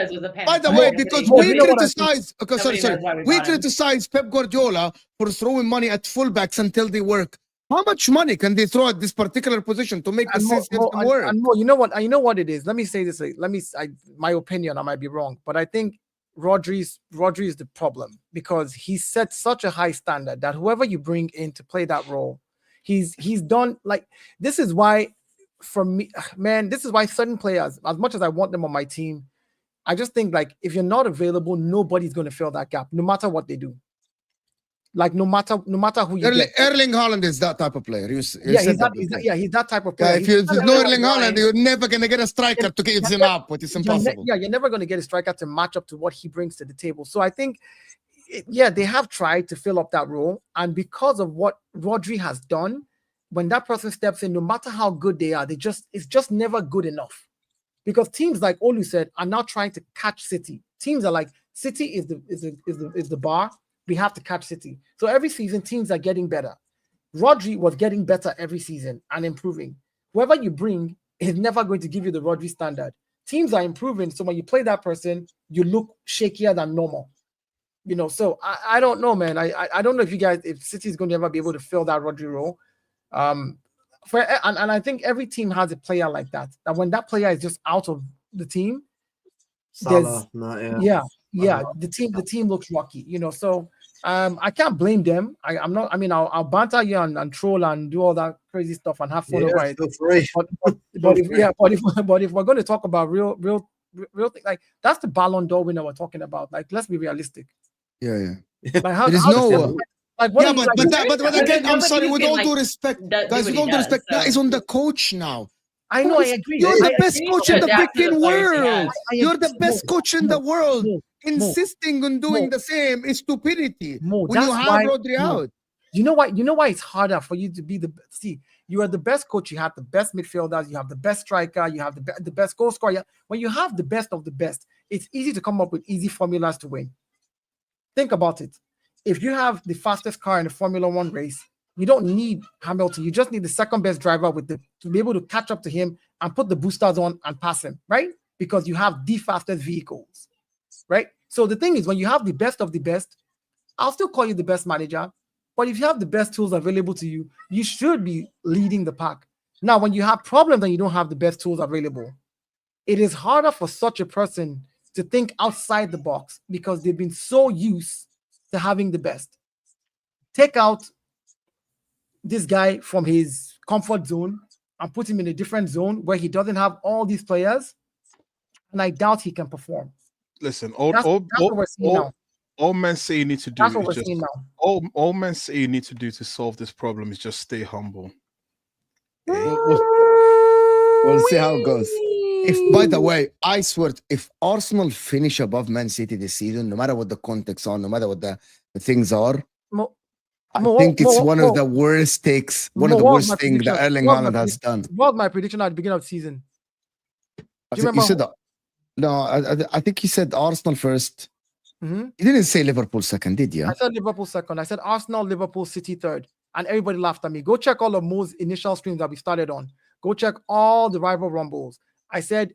By the way, because we criticize, we criticize Pep Guardiola for throwing money at fullbacks until they work. How much money can they throw at this particular position to make the system work? You know what it is. Let me say this. My opinion, I might be wrong, but I think Rodri is the problem, because he set such a high standard that whoever you bring in to play that role, he's done. Like, this is why, for me, man, this is why certain players, as much as I want them on my team, I just think, like, if you're not available, nobody's going to fill that gap, no matter what they do. Like, no matter who you get. Erling Haaland is that type of player. He's that type of player. If there's no Erling Haaland, you're never going to get a striker to give him up, which is impossible. You're never going to get a striker to match up to what he brings to the table. So I think, they have tried to fill up that role. And because of what Rodri has done, when that person steps in, no matter how good they are, it's just never good enough. Because teams, like Olu said, are now trying to catch City. Teams are like, City is the bar. We have to catch City. So every season, teams are getting better. Rodri was getting better every season and improving. Whoever you bring is never going to give you the Rodri standard. Teams are improving, so when you play that person, you look shakier than normal. So I don't know, man. I don't know if City is going to ever be able to fill that Rodri role. And I think every team has a player like that. That when that player is just out of the team, the team looks rocky, So I can't blame them. I'll banter you and troll and do all that crazy stuff and have fun over it. But if we're going to talk about real thing, like, that's the Ballon d'Or winner we're talking about. Like, let's be realistic. Yeah. Like, how, but again, I'm sorry, with all due respect, guys, with all due respect, that is on the coach now. I know, I agree. You're the best coach in the freaking world. You're the best coach in the world. Insisting on doing the same is stupidity. When you have Rodri out. You know why it's harder for you to be you are the best coach, you have the best midfielders, you have the best striker, you have the best goal scorer. When you have the best of the best, it's easy to come up with easy formulas to win. Think about it. If you have the fastest car in the Formula 1 race, you don't need Hamilton. You just need the second best driver to be able to catch up to him and put the boosters on and pass him, right? Because you have the fastest vehicles, right? So the thing is, when you have the best of the best, I'll still call you the best manager. But if you have the best tools available to you, you should be leading the pack. Now, when you have problems and you don't have the best tools available, it is harder for such a person to think outside the box because they've been so used to having the best. Take out this guy from his comfort zone and put him in a different zone where he doesn't have all these players, and I doubt he can perform. Listen, all Man City need to do is just all Man City need to do to solve this problem is just stay humble. We'll see how it goes. By the way, I swear, if Arsenal finish above Man City this season, no matter what the context are, no matter what the things are, I think it's one of the worst takes, one of the worst things that Erling Haaland has done. What was my prediction at the beginning of the season? You said that. No, I think he said Arsenal first. Mm-hmm. You didn't say Liverpool second, did you? I said Liverpool second. I said Arsenal, Liverpool, City third. And everybody laughed at me. Go check all of Mo's initial streams that we started on. Go check all the rival rumbles. I said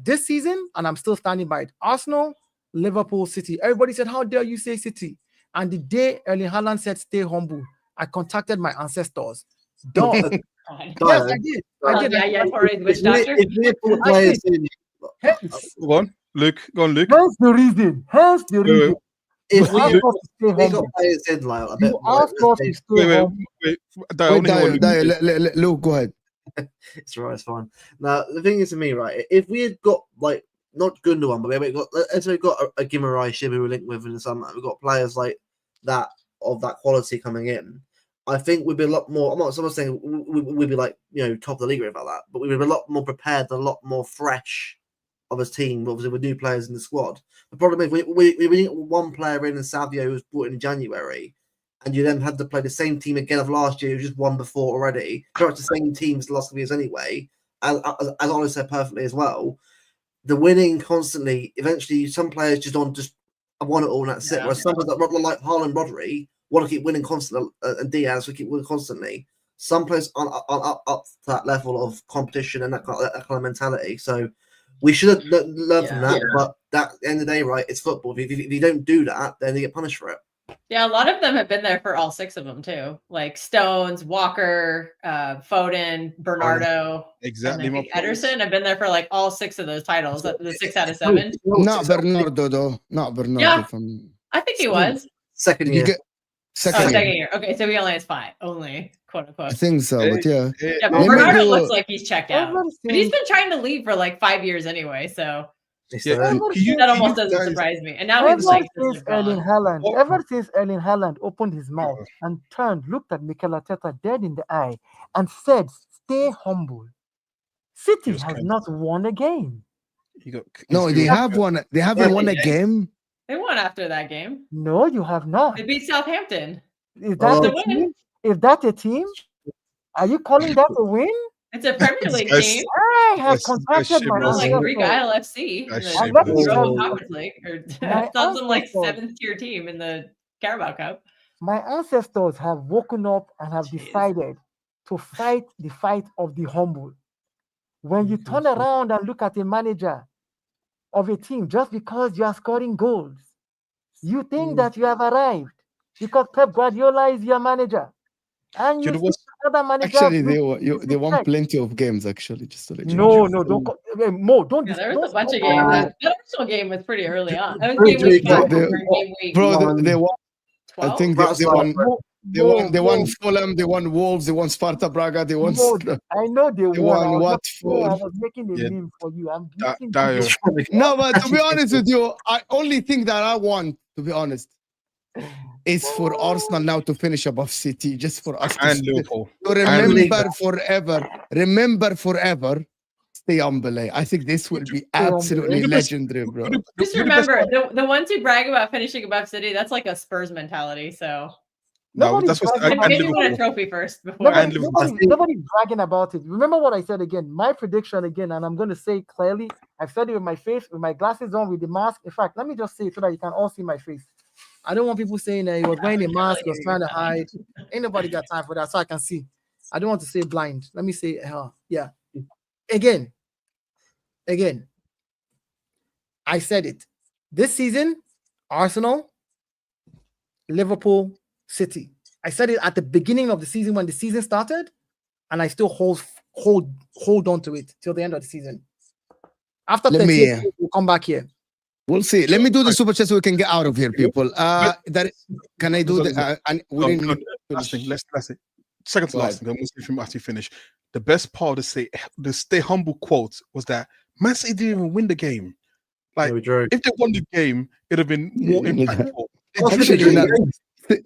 this season, and I'm still standing by it. Arsenal, Liverpool, City. Everybody said, how dare you say City? And the day Erling Haaland said, stay humble, I contacted my ancestors. Don't. God. Yes, I did. I did. Yeah, Torres, witch doctor. If we had put players in, Hence, Go on, Luke. Go on, Luke. hence the reason. Hence the Wait, reason. You if we asked had us to stay we got humble. players in like a bit You more, asked us to stay Wait, humble. Dayo, I Wait, wanna hear what Dayo, Luke said. Luke, go ahead. it's right, it's fine. Now the thing is to me, right? If we had got like not Gundogan, but we got let's say we got a Guimarães Shib who we're linked with and some we've got players like that of that quality coming in. I think we'd be a lot more. I'm not saying we'd be like top of the league or anything like that, but we'd be a lot more prepared, a lot more fresh of a team. Obviously, with new players in the squad. The problem is we get one player in, and Savio who was brought in January, and you then had to play the same team again of last year, who just won before already. Pretty much the same teams the last couple of years anyway. As Ollie said perfectly as well, the winning constantly. Eventually, some players just want it all and that's it. Whereas some players like Haaland, Rodri want to keep winning constantly, and Diaz will keep winning constantly. Some players aren't up to that level of competition and that kind of mentality. So we should have learned from that. But at the end of the day, right, it's football. If you don't do that, then you get punished for it. Yeah, a lot of them have been there for all 6 of them too, like Stones, Walker, Foden, Bernardo, Exactly. My Ederson have been there for like all 6 of those titles. The 6 out of 7. Not Bernardo though. Not Bernardo Yeah. from I think he was. Second year. Second year. Okay, so he only has 5, only quote unquote. I think so, but yeah. Yeah, but Bernardo looks like he's checked out. But he's been trying to leave for like 5 years anyway, so that almost doesn't surprise me. And now he's like, ever since Erling Haaland opened his mouth and looked at Mikel Arteta dead in the eye and said, "Stay humble." City has not won a game. No, they have won. They haven't won a game. They won after that game. No, you have not. They beat Southampton. Is that a team? Is that a team? Are you calling that a win? It's a Premier League team. I have contacted my like Greek ILFC in the Europa Conference League, or some like 7th-tier team in the Carabao Cup. My ancestors have woken up and have decided to fight the fight of the humble. When you turn around and look at a manager of a team just because you are scoring goals, you think that you have arrived because Pep Guardiola is your manager. And you see other managers. Actually, they won plenty of games. Actually, just to let you know. No, don't don't. Yeah, there was a bunch of games. The Arsenal game was pretty early on. That was game week 4. Game week. Bro, they won. 12? I think they won. They won Fulham. They won Wolves. They won Sparta Braga. They won. I know they won. Watford. I was making a meme for you. I'm no, but to be honest with you, I only think that I want, to be honest, is for Arsenal now to finish above City, just for us to remember forever, stay humble. I think this will be absolutely legendary, bro. Just remember, the ones who brag about finishing above City, that's like a Spurs mentality. So that's what maybe win a trophy first before. Nobody's bragging about it. Remember what I said again. My prediction again, and I'm going to say clearly. I've said it with my face, with my glasses on, with the mask. In fact, let me just say it so that you can all see my face. I don't want people saying that he was wearing a mask, he was trying to hide. Ain't nobody got time for that, so I can see. I don't want to say blind. Let me say, yeah. Again, I said it. This season, Arsenal, Liverpool, City. I said it at the beginning of the season when the season started, and I still hold on to it till the end of the season. After 30 we'll come back here. We'll see. Let me do the super chat so we can get out of here, people. Can I do the? Last thing. Let's it. Second to last thing. I'm going to say after you finish. The best part of the stay humble quote was that Man City didn't even win the game. Like if they won the game, it'd have been more impactful.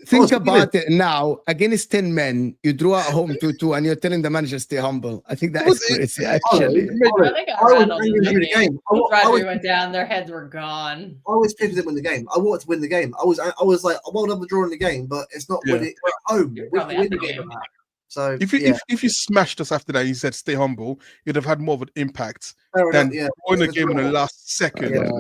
Think about it now. Against 10 men, you drew at home 2-2, and you're telling the manager stay humble. I think that is crazy. Actually, Rodri went down. Their heads were gone. I always picked them to win the game. I wanted to win the game. I was like, I won't have a draw in the game, but it's not winning at home. We win the game. So if you smashed us after that, you said stay humble, you'd have had more of an impact than winning the game in the last second. That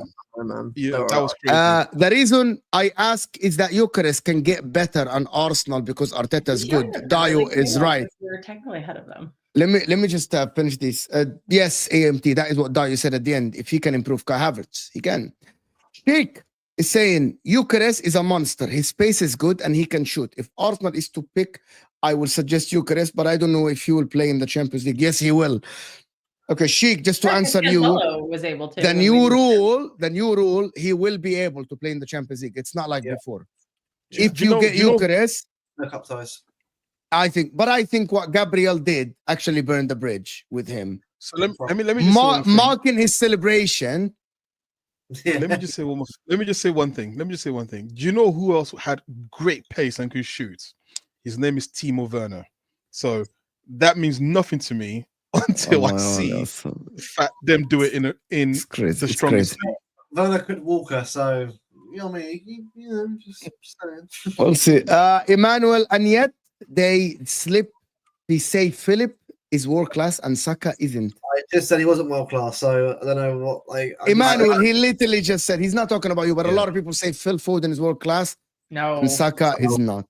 was crazy. The reason I ask is that Gyokeres can get better on Arsenal because Arteta is good. Dayo is right. We're technically ahead of them. Let me just finish this. Yes, AMT. That is what Dayo said at the end. If he can improve Kai Havertz, he can. Sheikh, is saying Gyokeres is a monster. His pace is good and he can shoot. If Arsenal is to pick, I will suggest Gyokeres, but I don't know if he will play in the Champions League. Yes, he will. Okay, Sheikh, just to answer you, was able to the new rule, he will be able to play in the Champions League. It's not like before. If you get Gyokeres, no cup size. I think what Gabriel did actually burned the bridge with him. So let me just marking his celebration. Yeah. Let me just say one thing. Do you know who else had great pace and could shoot? His name is Timo Werner. So that means nothing to me until I see them do it in the strongest. Werner could Walker, so you know what I mean. You know, just saying. We'll see. Emmanuel and yet they slip. They say Philip is world class and Saka isn't. I just said he wasn't world class, so I don't know what. Like Emmanuel, he literally just said he's not talking about you, but a lot of people say Phil Foden is world class. No, and Saka is not.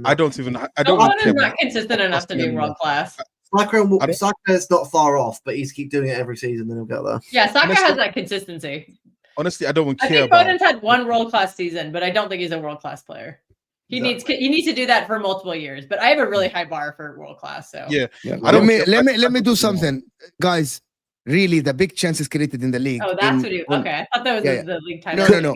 I don't care. Foden's not consistent enough to be world class. Saka is not far off, but he's keep doing it every season, then he'll get there. Yeah, Saka has that consistency. Honestly, I don't care. I think Foden's had one world class season, but I don't think he's a world class player. He needs to do that for multiple years. But I have a really high bar for world class. So yeah. Let me do something, guys. Really, the big chances created in the league. Oh, that's what you. Okay, I thought that was the league title. No.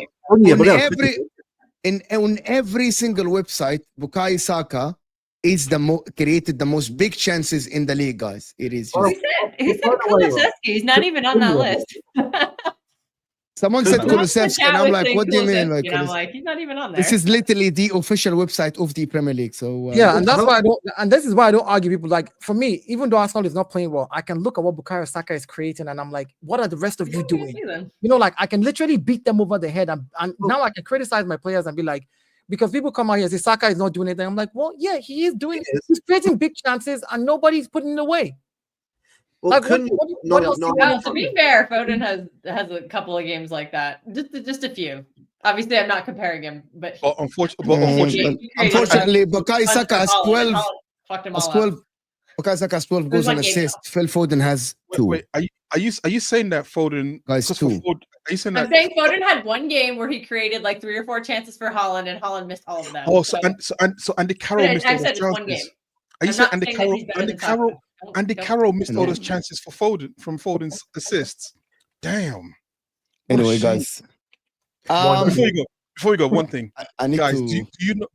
On every single website, Bukayo Saka is created the most big chances in the league, guys. It is. He said Kulusevski. He's not even on that list. Someone said Kulusevski, and I'm like, what do you mean? Like, I'm like, he's not even on there. This is literally the official website of the Premier League. So yeah, and that's why I don't. And this is why I don't argue people. Like for me, even though Arsenal is not playing well, I can look at what Bukayo Saka is creating, and I'm like, what are the rest of you doing? You know, like I can literally beat them over the head, and now I can criticize my players and be like, because people come out here and say Saka is not doing anything. I'm like, well, yeah, he is doing. He's creating big chances, and nobody's putting it away. Well, like, what else? To be fair, Foden has a couple of games like that. Just a few. Obviously, I'm not comparing him, but unfortunately, Bukayo Saka has 12. Bukayo Saka has 12 goals and assists. Phil Foden has 2. Wait, are you saying that Foden? Guys, 2. I'm saying Foden had one game where he created like 3 or 4 chances for Haaland, and Haaland missed all of them. Oh, so Andy Carroll missed all those chances. Are you saying Andy Carroll missed all those chances for Foden from Foden's assists? Damn. Anyway, guys. Before you go, one thing, guys. To...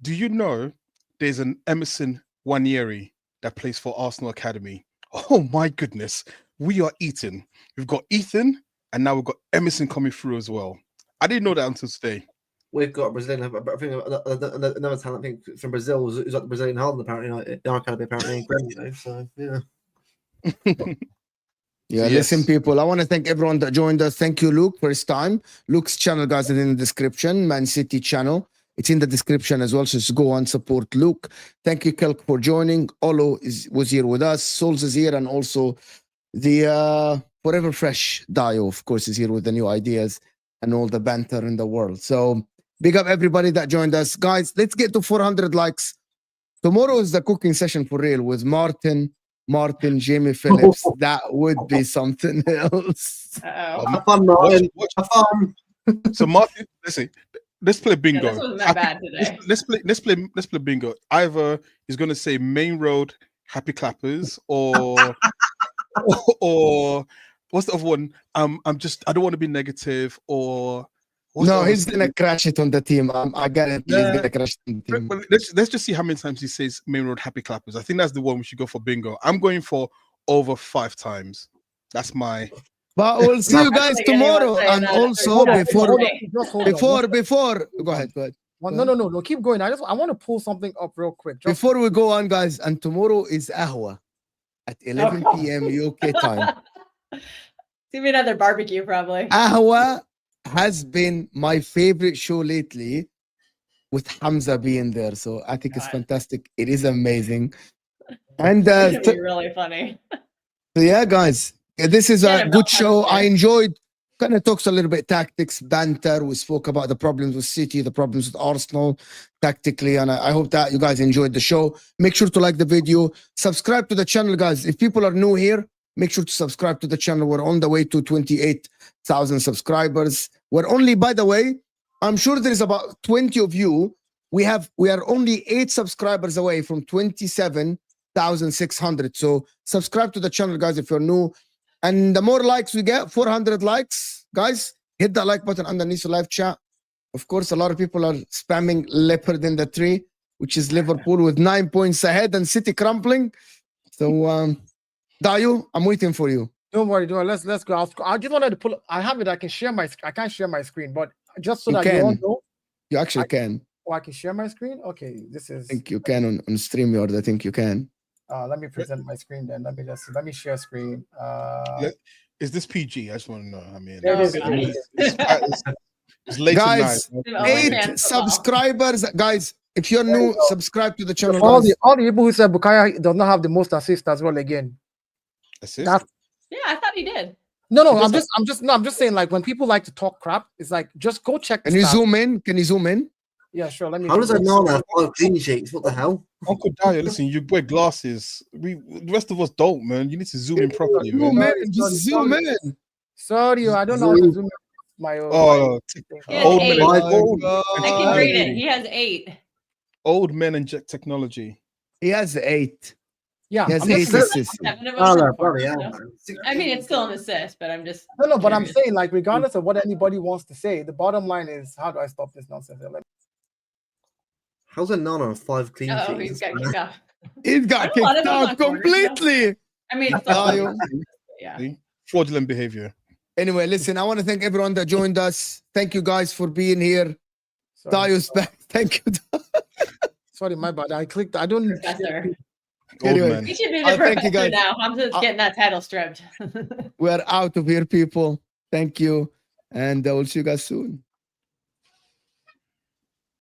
Do you know there's an Emerson Wanyeri that plays for Arsenal Academy? Oh my goodness, we are eating. We've got Ethan, and now we've got Emerson coming through as well. I didn't know that until today. We've got Brazilian. I think another talent. I think from Brazil who's like the Brazilian Haaland apparently. In our academy apparently. So yeah. Yeah, listen, people. I want to thank everyone that joined us. Thank you, Luke, for his time. Luke's channel, guys, is in the description. Man City channel. It's in the description as well. So just go and support Luke. Thank you, Kelk, for joining. Olo was here with us. Souls is here, and also the Forever Fresh Dayo, of course, is here with the new ideas and all the banter in the world. So big up everybody that joined us. Guys, let's get to 400 likes. Tomorrow is the cooking session for real with Martin, Jamie Phillips. That would be something else. Have fun, Martin. Have fun. So Martin, let's play bingo. Yeah, this wasn't that bad today. Let's play bingo. Either he's gonna say Main Road Happy Clappers or what's the other one? I don't want to be negative or no, he's gonna crash it on the team. I get it. He's gonna crash it on the team. But let's just see how many times he says Main Road Happy Clappers. I think that's the one we should go for bingo. I'm going for over 5 times. That's my. But we'll see you guys tomorrow. And also before, go ahead. No. Keep going. I want to pull something up real quick. Before we go on, guys, and tomorrow is Ahwa at 11 p.m. UK time. It's gonna be another barbecue, probably. Ahwa has been my favorite show lately, with Hamza being there. So I think it's fantastic. It is amazing, and it's gonna be really funny. So yeah, guys, this is a good show. I enjoyed. Kind of talks a little bit tactics, banter. We spoke about the problems with City, the problems with Arsenal tactically, and I hope that you guys enjoyed the show. Make sure to like the video, subscribe to the channel, guys. If people are new here, make sure to subscribe to the channel. We're on the way to 28,000 subscribers. We're only, by the way, I'm sure there is about 20 of you. We are only 8 subscribers away from 27,600. So subscribe to the channel, guys, if you're new. And the more likes we get, 400 likes, guys, hit that like button underneath the live chat. Of course, a lot of people are spamming leopard in the tree, which is Liverpool with 9 points ahead and City crumpling. So, Dayo, I'm waiting for you. Don't worry, let's go. I just wanted to pull up. I have it. I can't share my screen, but just so You that you all can. know. You actually can. Oh, I can share my screen? Okay, this is. I think you can on StreamYard. I think you can. Let me present my screen then. Let me share screen. Is this PG? I just want to know. I mean, it's late guys, tonight. 8 subscribers. Guys, if you're new, subscribe to the channel. All the people who said Bukayo does not have the most assists as well again. Assist? Yeah, I thought he did. No, I'm just saying, like, when people like to talk crap, it's like, just go check. Can you zoom in? Can you zoom in? Yeah, sure. Let me. How does that know have 5 clean sheets? What the hell? Uncle Dayo, listen, you wear glasses. The rest of us don't, man. You need to zoom in properly. Zoom in. Just zoom in. Sorry, I don't know how to zoom in. My old men. I can read it. He has 8. Old men and technology. He has 8. Yeah, he has 8 assists. I mean, it's still an assist, but I'm just no. But I'm saying, like, regardless of what anybody wants to say, the bottom line is, how do I stop this nonsense? How's a Nana on 5 clean sheets? He's got kicked out. He's got kicked out completely. I mean, yeah. Fraudulent behavior. Anyway, listen, I want to thank everyone that joined us. Thank you guys for being here. Dayo's back. Thank you. Sorry, my bad. I clicked. I don't. Anyway, he should be the professor now. I'm just getting that title stripped. We're out of here, people. Thank you. And we'll see you guys soon.